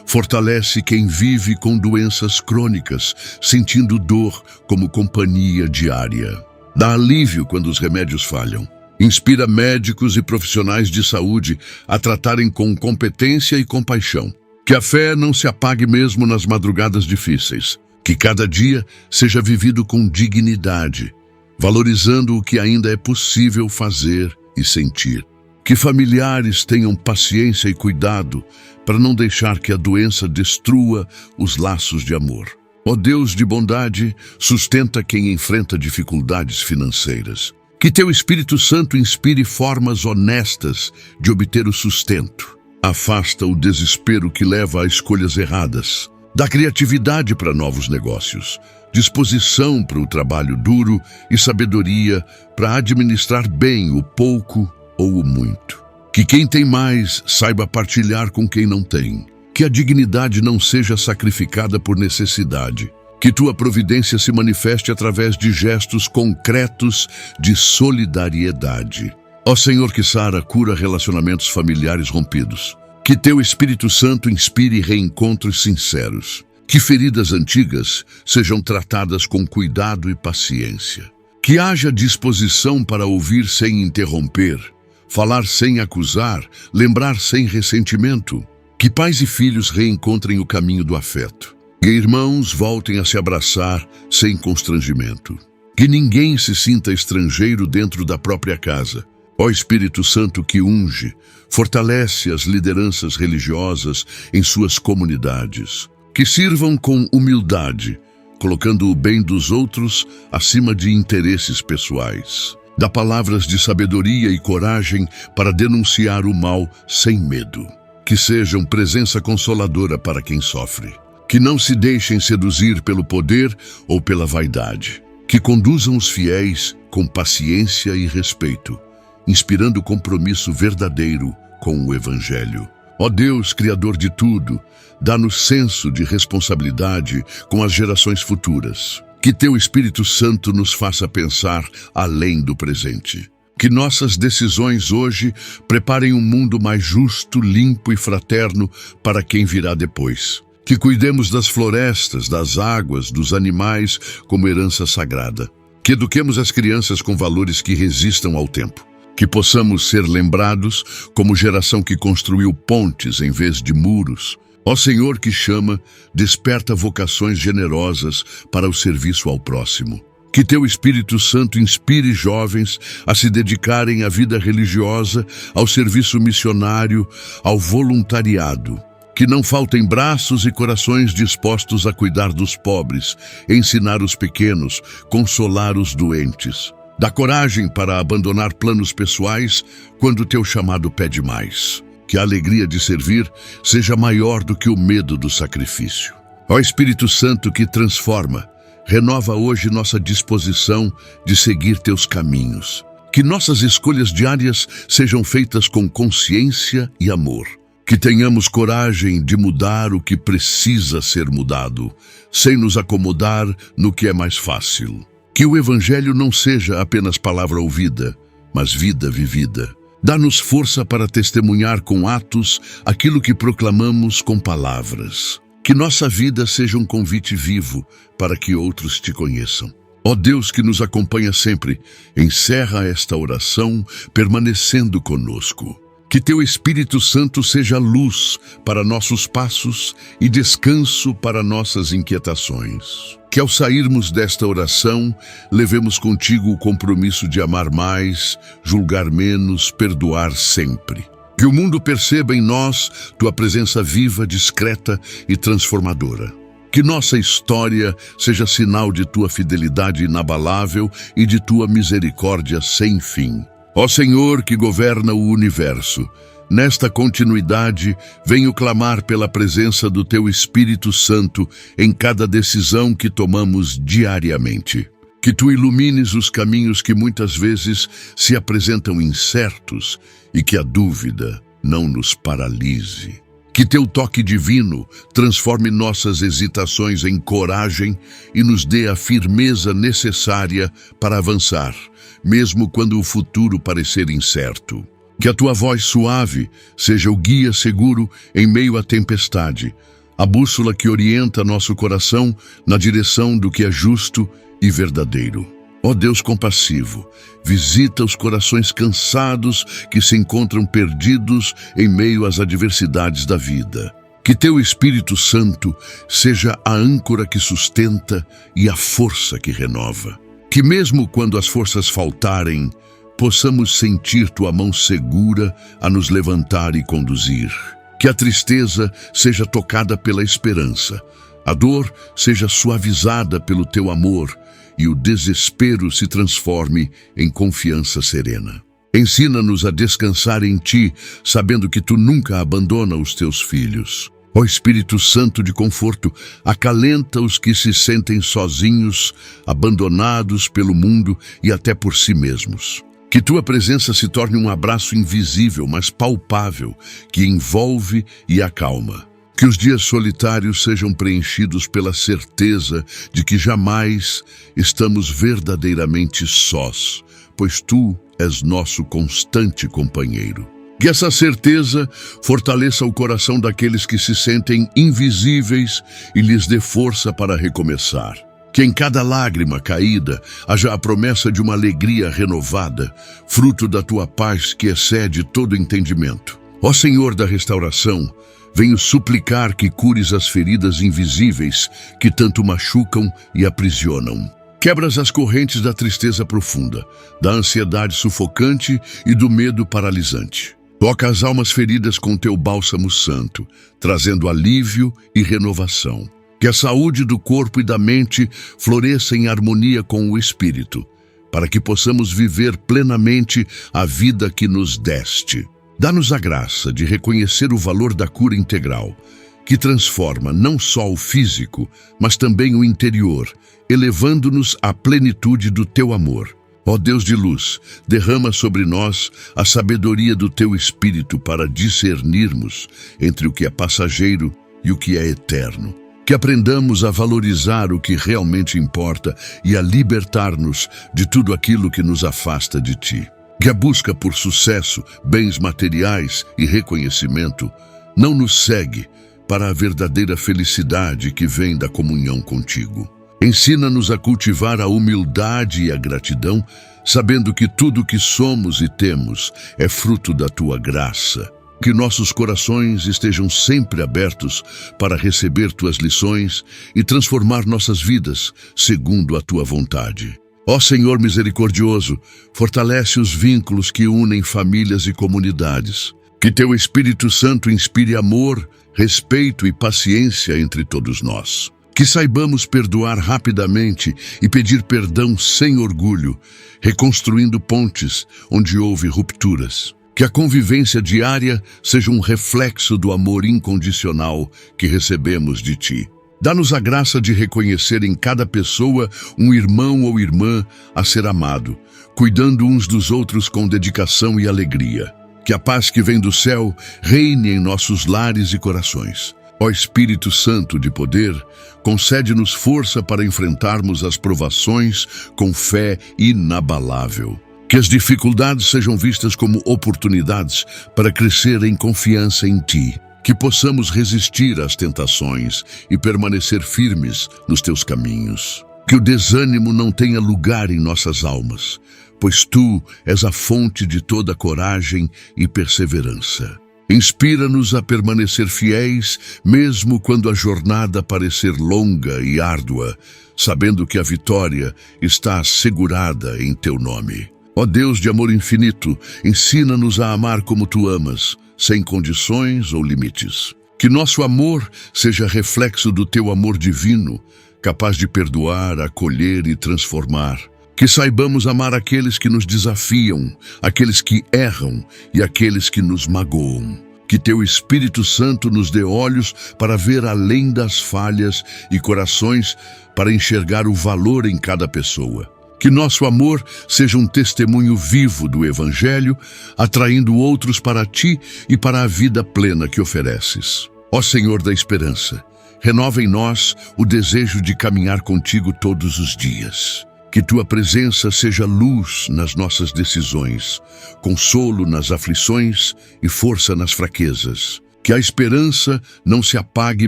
fortalece quem vive com doenças crônicas, sentindo dor como companhia diária. Dá alívio quando os remédios falham. Inspira médicos e profissionais de saúde a tratarem com competência e compaixão. Que a fé não se apague mesmo nas madrugadas difíceis. Que cada dia seja vivido com dignidade, valorizando o que ainda é possível fazer e sentir. Que familiares tenham paciência e cuidado para não deixar que a doença destrua os laços de amor. Ó Deus de bondade, sustenta quem enfrenta dificuldades financeiras. Que teu Espírito Santo inspire formas honestas de obter o sustento. Afasta o desespero que leva a escolhas erradas. Dá criatividade para novos negócios, disposição para o trabalho duro e sabedoria para administrar bem o pouco ou o muito. Que quem tem mais saiba partilhar com quem não tem. Que a dignidade não seja sacrificada por necessidade. Que tua providência se manifeste através de gestos concretos de solidariedade. Ó Senhor que sara, cura relacionamentos familiares rompidos. Que teu Espírito Santo inspire reencontros sinceros. Que feridas antigas sejam tratadas com cuidado e paciência. Que haja disposição para ouvir sem interromper, falar sem acusar, lembrar sem ressentimento. Que pais e filhos reencontrem o caminho do afeto. Que irmãos voltem a se abraçar sem constrangimento. Que ninguém se sinta estrangeiro dentro da própria casa. Ó Espírito Santo que unge, fortalece as lideranças religiosas em suas comunidades. Que sirvam com humildade, colocando o bem dos outros acima de interesses pessoais. Dá palavras de sabedoria e coragem para denunciar o mal sem medo. Que sejam presença consoladora para quem sofre. Que não se deixem seduzir pelo poder ou pela vaidade. Que conduzam os fiéis com paciência e respeito, inspirando compromisso verdadeiro com o Evangelho. Ó Deus, Criador de tudo, dá-nos senso de responsabilidade com as gerações futuras. Que teu Espírito Santo nos faça pensar além do presente. Que nossas decisões hoje preparem um mundo mais justo, limpo e fraterno para quem virá depois. Que cuidemos das florestas, das águas, dos animais como herança sagrada. Que eduquemos as crianças com valores que resistam ao tempo. Que possamos ser lembrados como geração que construiu pontes em vez de muros. Ó Senhor que chama, desperta vocações generosas para o serviço ao próximo. Que teu Espírito Santo inspire jovens a se dedicarem à vida religiosa, ao serviço missionário, ao voluntariado. Que não faltem braços e corações dispostos a cuidar dos pobres, ensinar os pequenos, consolar os doentes. Dá coragem para abandonar planos pessoais quando teu chamado pede mais. Que a alegria de servir seja maior do que o medo do sacrifício. Ó Espírito Santo que transforma, renova hoje nossa disposição de seguir teus caminhos. Que nossas escolhas diárias sejam feitas com consciência e amor. Que tenhamos coragem de mudar o que precisa ser mudado, sem nos acomodar no que é mais fácil. Que o Evangelho não seja apenas palavra ouvida, mas vida vivida. Dá-nos força para testemunhar com atos aquilo que proclamamos com palavras. Que nossa vida seja um convite vivo para que outros te conheçam. Ó Deus que nos acompanha sempre, encerra esta oração permanecendo conosco. Que teu Espírito Santo seja luz para nossos passos e descanso para nossas inquietações. Que ao sairmos desta oração, levemos contigo o compromisso de amar mais, julgar menos, perdoar sempre. Que o mundo perceba em nós tua presença viva, discreta e transformadora. Que nossa história seja sinal de tua fidelidade inabalável e de tua misericórdia sem fim. Ó Senhor que governa o universo, nesta continuidade venho clamar pela presença do teu Espírito Santo em cada decisão que tomamos diariamente. Que tu ilumines os caminhos que muitas vezes se apresentam incertos e que a dúvida não nos paralise. Que teu toque divino transforme nossas hesitações em coragem e nos dê a firmeza necessária para avançar, mesmo quando o futuro parecer incerto. Que a tua voz suave seja o guia seguro em meio à tempestade, a bússola que orienta nosso coração na direção do que é justo e verdadeiro. Ó Deus compassivo, visita os corações cansados que se encontram perdidos em meio às adversidades da vida. Que teu Espírito Santo seja a âncora que sustenta e a força que renova. Que mesmo quando as forças faltarem, possamos sentir tua mão segura a nos levantar e conduzir. Que a tristeza seja tocada pela esperança, a dor seja suavizada pelo teu amor e o desespero se transforme em confiança serena. Ensina-nos a descansar em ti, sabendo que tu nunca abandona os teus filhos. Ó Espírito Santo de conforto, acalenta os que se sentem sozinhos, abandonados pelo mundo e até por si mesmos. Que tua presença se torne um abraço invisível, mas palpável, que envolve e acalma. Que os dias solitários sejam preenchidos pela certeza de que jamais estamos verdadeiramente sós, pois Tu és nosso constante companheiro. Que essa certeza fortaleça o coração daqueles que se sentem invisíveis e lhes dê força para recomeçar. Que em cada lágrima caída haja a promessa de uma alegria renovada, fruto da Tua paz que excede todo entendimento. Ó Senhor da restauração, venho suplicar que cures as feridas invisíveis que tanto machucam e aprisionam. Quebras as correntes da tristeza profunda, da ansiedade sufocante e do medo paralisante. Toca as almas feridas com Teu bálsamo santo, trazendo alívio e renovação. Que a saúde do corpo e da mente floresça em harmonia com o espírito, para que possamos viver plenamente a vida que nos deste. Dá-nos a graça de reconhecer o valor da cura integral, que transforma não só o físico, mas também o interior, elevando-nos à plenitude do Teu amor. Ó Deus de luz, derrama sobre nós a sabedoria do Teu Espírito para discernirmos entre o que é passageiro e o que é eterno. Que aprendamos a valorizar o que realmente importa e a libertar-nos de tudo aquilo que nos afasta de Ti. Que a busca por sucesso, bens materiais e reconhecimento não nos segue para a verdadeira felicidade que vem da comunhão contigo. Ensina-nos a cultivar a humildade e a gratidão, sabendo que tudo o que somos e temos é fruto da Tua graça. Que nossos corações estejam sempre abertos para receber Tuas lições e transformar nossas vidas segundo a Tua vontade. Ó Senhor misericordioso, fortalece os vínculos que unem famílias e comunidades. Que Teu Espírito Santo inspire amor, respeito e paciência entre todos nós. Que saibamos perdoar rapidamente e pedir perdão sem orgulho, reconstruindo pontes onde houve rupturas. Que a convivência diária seja um reflexo do amor incondicional que recebemos de Ti. Dá-nos a graça de reconhecer em cada pessoa um irmão ou irmã a ser amado, cuidando uns dos outros com dedicação e alegria. Que a paz que vem do céu reine em nossos lares e corações. Ó Espírito Santo de poder, concede-nos força para enfrentarmos as provações com fé inabalável. Que as dificuldades sejam vistas como oportunidades para crescer em confiança em Ti. Que possamos resistir às tentações e permanecer firmes nos Teus caminhos. Que o desânimo não tenha lugar em nossas almas, pois Tu és a fonte de toda coragem e perseverança. Inspira-nos a permanecer fiéis, mesmo quando a jornada parecer longa e árdua, sabendo que a vitória está assegurada em Teu nome. Ó Deus de amor infinito, ensina-nos a amar como Tu amas, sem condições ou limites. Que nosso amor seja reflexo do Teu amor divino, capaz de perdoar, acolher e transformar. Que saibamos amar aqueles que nos desafiam, aqueles que erram e aqueles que nos magoam. Que Teu Espírito Santo nos dê olhos para ver além das falhas e corações para enxergar o valor em cada pessoa. Que nosso amor seja um testemunho vivo do Evangelho, atraindo outros para Ti e para a vida plena que ofereces. Ó Senhor da esperança, renova em nós o desejo de caminhar contigo todos os dias. Que Tua presença seja luz nas nossas decisões, consolo nas aflições e força nas fraquezas. Que a esperança não se apague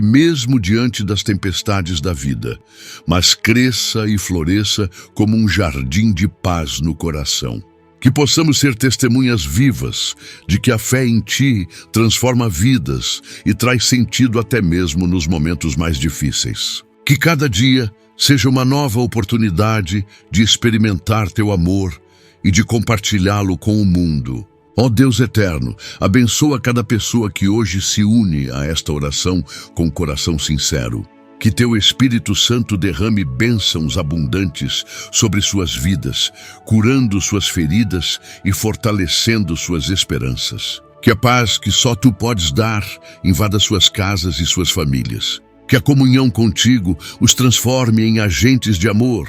mesmo diante das tempestades da vida, mas cresça e floresça como um jardim de paz no coração. Que possamos ser testemunhas vivas de que a fé em Ti transforma vidas e traz sentido até mesmo nos momentos mais difíceis. Que cada dia seja uma nova oportunidade de experimentar Teu amor e de compartilhá-lo com o mundo. Ó Deus eterno, abençoa cada pessoa que hoje se une a esta oração com coração sincero. Que Teu Espírito Santo derrame bênçãos abundantes sobre suas vidas, curando suas feridas e fortalecendo suas esperanças. Que a paz que só Tu podes dar invada suas casas e suas famílias. Que a comunhão contigo os transforme em agentes de amor,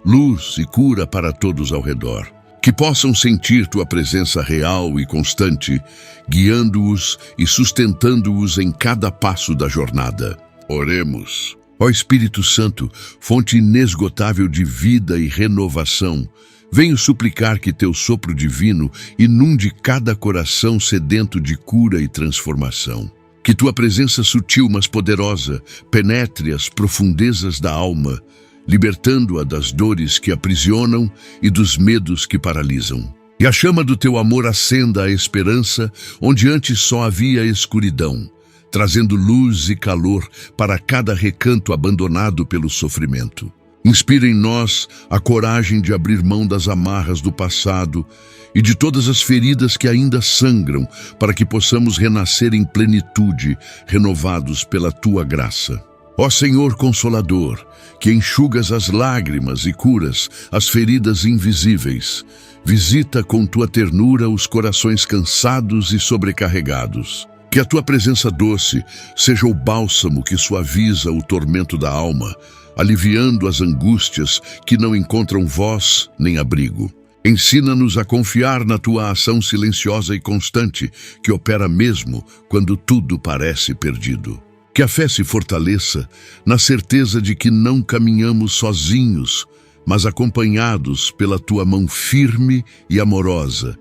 luz e cura para todos ao redor. que possam sentir tua presença real e constante, guiando-os e sustentando-os em cada passo da jornada. Oremos. Ó Espírito Santo, fonte inesgotável de vida e renovação, venho suplicar que teu sopro divino inunde cada coração sedento de cura e transformação. Que tua presença sutil, mas poderosa, penetre as profundezas da alma, libertando-a das dores que aprisionam e dos medos que paralisam. E a chama do teu amor acenda a esperança onde antes só havia escuridão, trazendo luz e calor para cada recanto abandonado pelo sofrimento. Inspira em nós a coragem de abrir mão das amarras do passado e de todas as feridas que ainda sangram, para que possamos renascer em plenitude, renovados pela tua graça. Ó Senhor Consolador, que enxugas as lágrimas e curas as feridas invisíveis, visita com tua ternura os corações cansados e sobrecarregados. Que a tua presença doce seja o bálsamo que suaviza o tormento da alma, aliviando as angústias que não encontram voz nem abrigo. Ensina-nos a confiar na tua ação silenciosa e constante, que opera mesmo quando tudo parece perdido. Que a fé se fortaleça na certeza de que não caminhamos sozinhos, mas acompanhados pela tua mão firme e amorosa,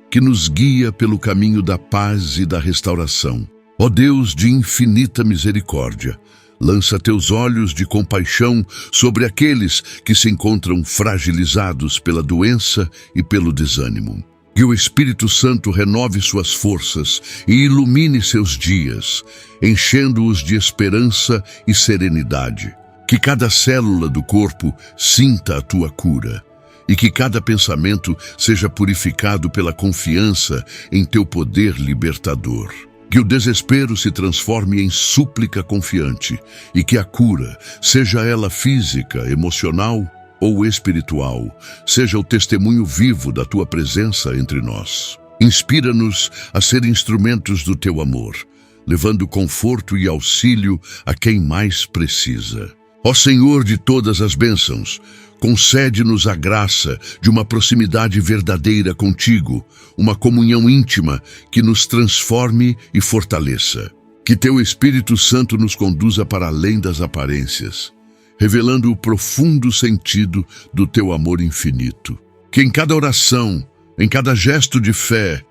que nos guia pelo caminho da paz e da restauração. Ó Deus de infinita misericórdia, lança teus olhos de compaixão sobre aqueles que se encontram fragilizados pela doença e pelo desânimo. Que o Espírito Santo renove suas forças e ilumine seus dias, enchendo-os de esperança e serenidade. Que cada célula do corpo sinta a tua cura e que cada pensamento seja purificado pela confiança em teu poder libertador. Que o desespero se transforme em súplica confiante e que a cura, seja ela física, emocional ou espiritual, seja o testemunho vivo da tua presença entre nós. Inspira-nos a ser instrumentos do teu amor, levando conforto e auxílio a quem mais precisa. Ó Senhor de todas as bênçãos, concede-nos a graça de uma proximidade verdadeira contigo, uma comunhão íntima que nos transforme e fortaleça. Que teu Espírito Santo nos conduza para além das aparências, revelando o profundo sentido do teu amor infinito. Que em cada oração, em cada gesto de fé,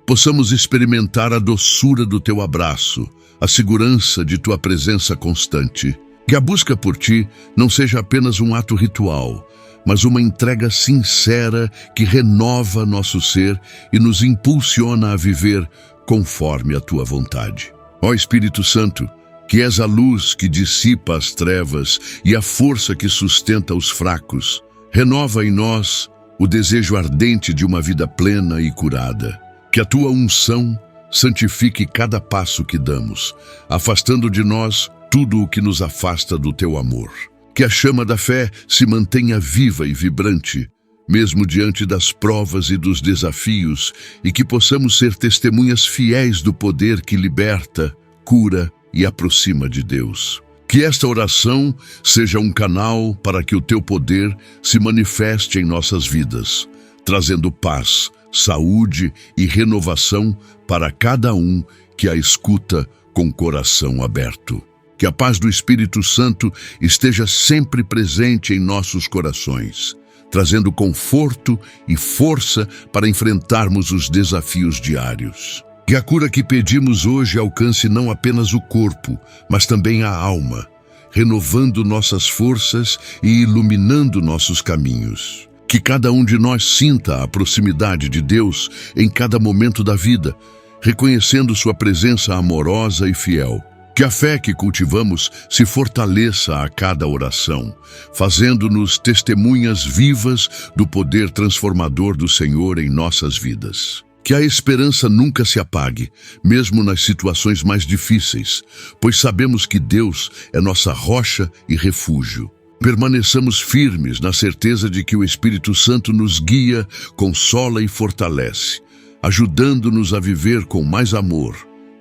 possamos experimentar a doçura do teu abraço, a segurança de tua presença constante. Que a busca por ti não seja apenas um ato ritual, mas uma entrega sincera que renova nosso ser e nos impulsiona a viver conforme a tua vontade. Ó Espírito Santo, que és a luz que dissipa as trevas e a força que sustenta os fracos, renova em nós o desejo ardente de uma vida plena e curada. Que a tua unção santifique cada passo que damos, afastando de nós tudo o que nos afasta do teu amor. Que a chama da fé se mantenha viva e vibrante, mesmo diante das provas e dos desafios, e que possamos ser testemunhas fiéis do poder que liberta, cura e aproxima de Deus. Que esta oração seja um canal para que o teu poder se manifeste em nossas vidas, trazendo paz, saúde e renovação para cada um que a escuta com coração aberto. Que a paz do Espírito Santo esteja sempre presente em nossos corações, trazendo conforto e força para enfrentarmos os desafios diários. Que a cura que pedimos hoje alcance não apenas o corpo, mas também a alma, renovando nossas forças e iluminando nossos caminhos. Que cada um de nós sinta a proximidade de Deus em cada momento da vida, reconhecendo sua presença amorosa e fiel. Que a fé que cultivamos se fortaleça a cada oração, fazendo-nos testemunhas vivas do poder transformador do Senhor em nossas vidas. Que a esperança nunca se apague, mesmo nas situações mais difíceis, pois sabemos que Deus é nossa rocha e refúgio. Permaneçamos firmes na certeza de que o Espírito Santo nos guia, consola e fortalece, ajudando-nos a viver com mais amor,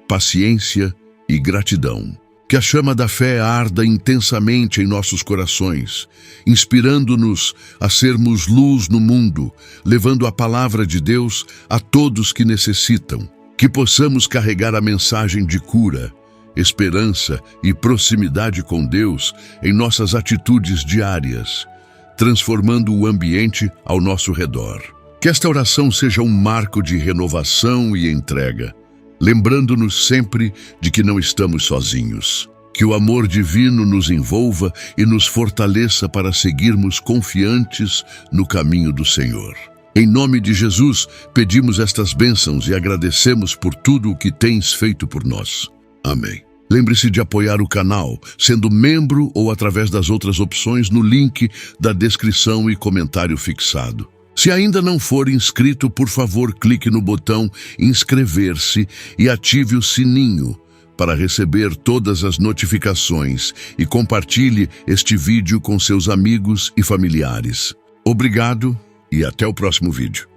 paciência e gratidão. Que Que a chama da fé arda intensamente em nossos corações, inspirando-nos a sermos luz no mundo, levando a palavra de Deus a todos que necessitam. Que possamos carregar a mensagem de cura, esperança e proximidade com Deus em nossas atitudes diárias, transformando o ambiente ao nosso redor. Que esta oração seja um marco de renovação e entrega, lembrando-nos sempre de que não estamos sozinhos. Que o amor divino nos envolva e nos fortaleça para seguirmos confiantes no caminho do Senhor. Em nome de Jesus, pedimos estas bênçãos e agradecemos por tudo o que tens feito por nós. Amém. Lembre-se de apoiar o canal, sendo membro ou através das outras opções no link da descrição e comentário fixado. Se ainda não for inscrito, por favor, clique no botão inscrever-se e ative o sininho para receber todas as notificações e compartilhe este vídeo com seus amigos e familiares. Obrigado e até o próximo vídeo.